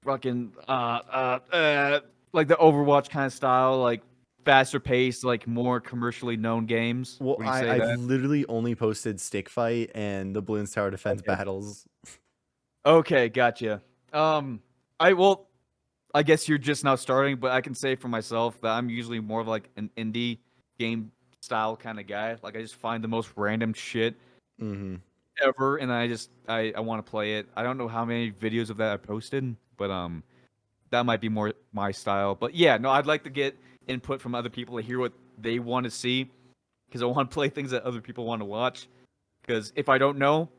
fucking like the Overwatch kind of style, like faster paced, like more commercially known games? Well, Would you say I've that? literally only posted Stick Fight and the Bloons Tower Defense Okay. battles. Okay, gotcha. Um, I well, I guess you're just now starting, but I can say for myself that I'm usually more of like an indie game style kind of guy. Like I just find the most random shit Mm-hmm. ever, and I want to play it. I don't know how many videos of that I posted, but that might be more my style. But yeah, no, I'd like to get input from other people to hear what they want to see because I want to play things that other people want to watch. Because if I don't know,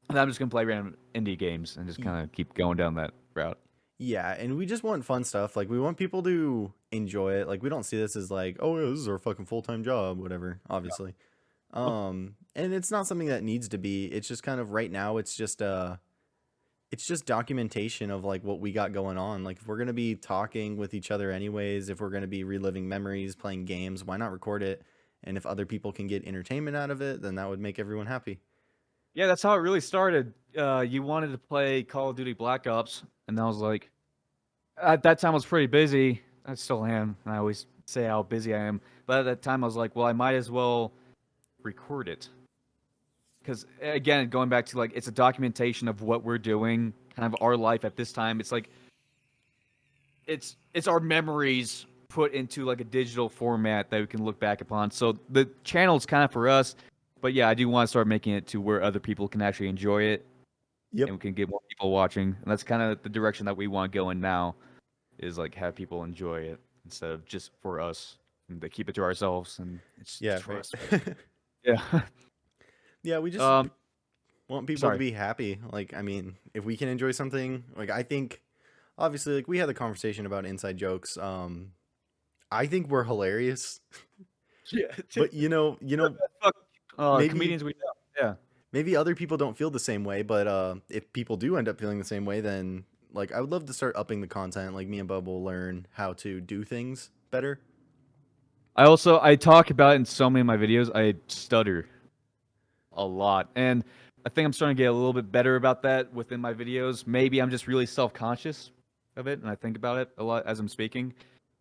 then I'm just gonna play random indie games and just kind of keep going down that route. Yeah, and we just want fun stuff. Like we want people to enjoy it. Like we don't see this as like, oh yeah, this is our fucking full-time job, whatever, obviously. And it's not something that needs to be. It's just kind of right now it's just documentation of like what we got going on. Like if we're going to be talking with each other anyways, if we're going to be reliving memories, playing games, why not record it? And if other people can get entertainment out of it, then that would make everyone happy. Yeah, that's how it really started. You wanted to play Call of Duty Black Ops, and I was like, at that time I was pretty busy. I still am, and I always say how busy I am. But at that time I was like, well, I might as well record it because again, going back to like, it's a documentation of what we're doing, kind of our life at this time. It's like it's our memories put into like a digital format that we can look back upon. So the channel's kind of for us, but yeah, I do want to start making it to where other people can actually enjoy it Yep. and we can get more people watching. And that's kind of the direction that we want to go in now is like have people enjoy it instead of just for us and to keep it to ourselves and it's Yeah, just for right. us basically. Yeah. Yeah, we just um want people to sorry. be happy. Like, I mean, if we can enjoy something, like I think obviously like we had the conversation about inside jokes. I think we're hilarious. Yeah. But Fuck maybe comedians we know. Yeah. maybe other people don't feel the same way, but if people do end up feeling the same way, then like I would love to start upping the content. Like me and Bub will learn how to do things better. I talk about it in so many of my videos. I stutter a lot. And I think I'm starting to get a little bit better about that within my videos. Maybe I'm just really self-conscious of it and I think about it a lot as I'm speaking.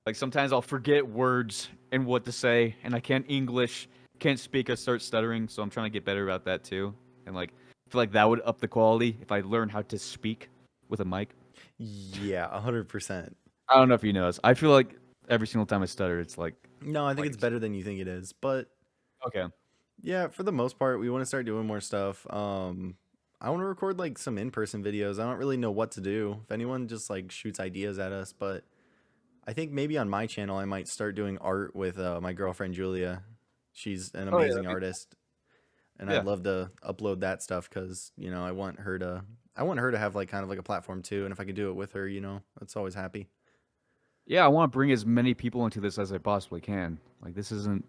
Like sometimes I'll forget words and what to say and I can't English, can't speak, I start stuttering, so I'm trying to get better about that too. And like I feel like that would up the quality if I learn how to speak with a mic. Yeah, 100%. I don't know if you know this. I feel like every single time I stutter it's No, I think like it's better than you think it is, but okay. yeah, for the most part, we want to start doing more stuff. I want to record like some in-person videos. I don't really know what to do. If anyone just like shoots ideas at us, but I think maybe on my channel I might start doing art with my girlfriend Julia. She's an Oh yeah, amazing artist, and I'd yeah. love to upload that stuff because I want her to have like kind of like a platform too. And if I could do it with her, that's always happy. Yeah, I want to bring as many people into this as I possibly can. Like this isn't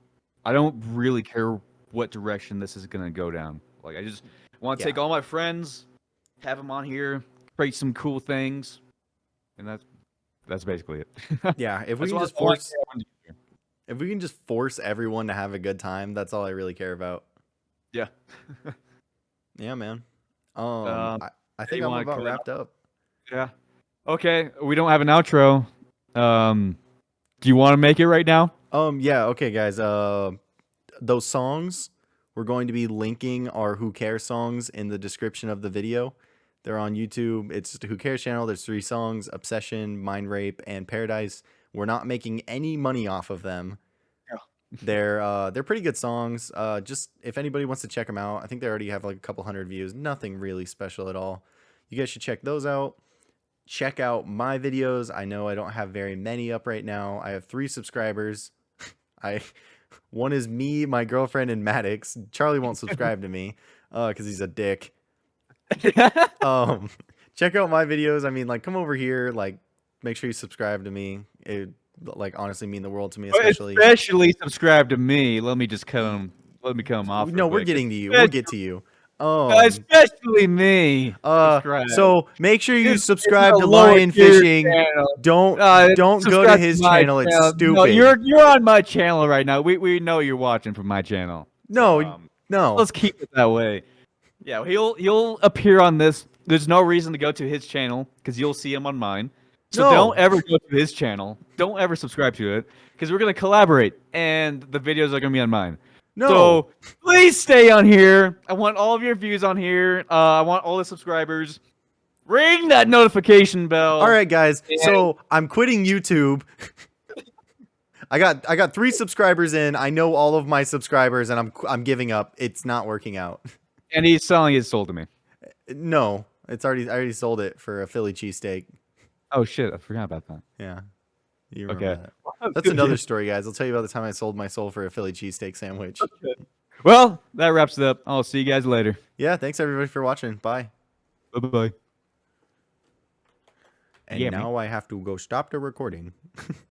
I don't really care what direction this is going to go down. Like I just want to Yeah, take all my friends, have them on here, create some cool things, and that's basically it. yeah. That's what I want to do. If we can just force everyone to have a good time, that's all I really care about. Yeah. Yeah, man. Um, I yeah, think you I'm want to about cut it wrapped off? up. Yeah. Okay, we don't have an outro. Um, do you want to make it right now? Yeah, okay, guys. Those songs, we're going to be linking our Who Cares songs in the description of the video. They're on YouTube. It's the Who Cares channel. There's 3 songs: Obsession, Mind Rape, and Paradise. We're not making any money off of them. They're pretty good songs. Just if anybody wants to check them out, I think they already have like a couple hundred views. Nothing really special at all. You guys should check those out. Check out my videos. I know I don't have very many up right now. I have 3 subscribers. I One is me, my girlfriend, and Maddox. Charlie won't subscribe to me because he's a dick. Check out my videos. I mean, like, come over here. Like, make sure you subscribe to me. It like honestly mean the world to me, especially. Especially subscribe to me. Let me come off. No, real we're quick. getting to you. We'll get to you. Especially me. Subscribe. So make sure you It's subscribe a to lower Lion tier Fishing. channel. Don't go to Subscribe his my channel. It's stupid. No, you're on my channel right now. We know you're watching from my channel. No, no. Let's keep it that way. Yeah, he'll appear on this. There's no reason to go to his channel because you'll see him on mine. So No. don't ever go to his channel. Don't ever subscribe to it because we're gonna collaborate and the videos are gonna be on mine. No. So please stay on here. I want all of your views on here. I want all the subscribers. Ring that notification bell. All right, guys. So I'm quitting YouTube. I got 3 subscribers in. I know all of my subscribers, and I'm giving up. It's not working out. And he's selling his soul to me. No, I already sold it for a Philly cheesesteak. Oh shit, I forgot about that. Yeah, you remember Okay. that. That's another story, guys. I'll tell you about the time I sold my soul for a Philly cheesesteak sandwich. Okay. Well, that wraps it up. I'll see you guys later. Yeah, thanks everybody for watching. Bye. Bye-bye. And now I have to go stop the recording.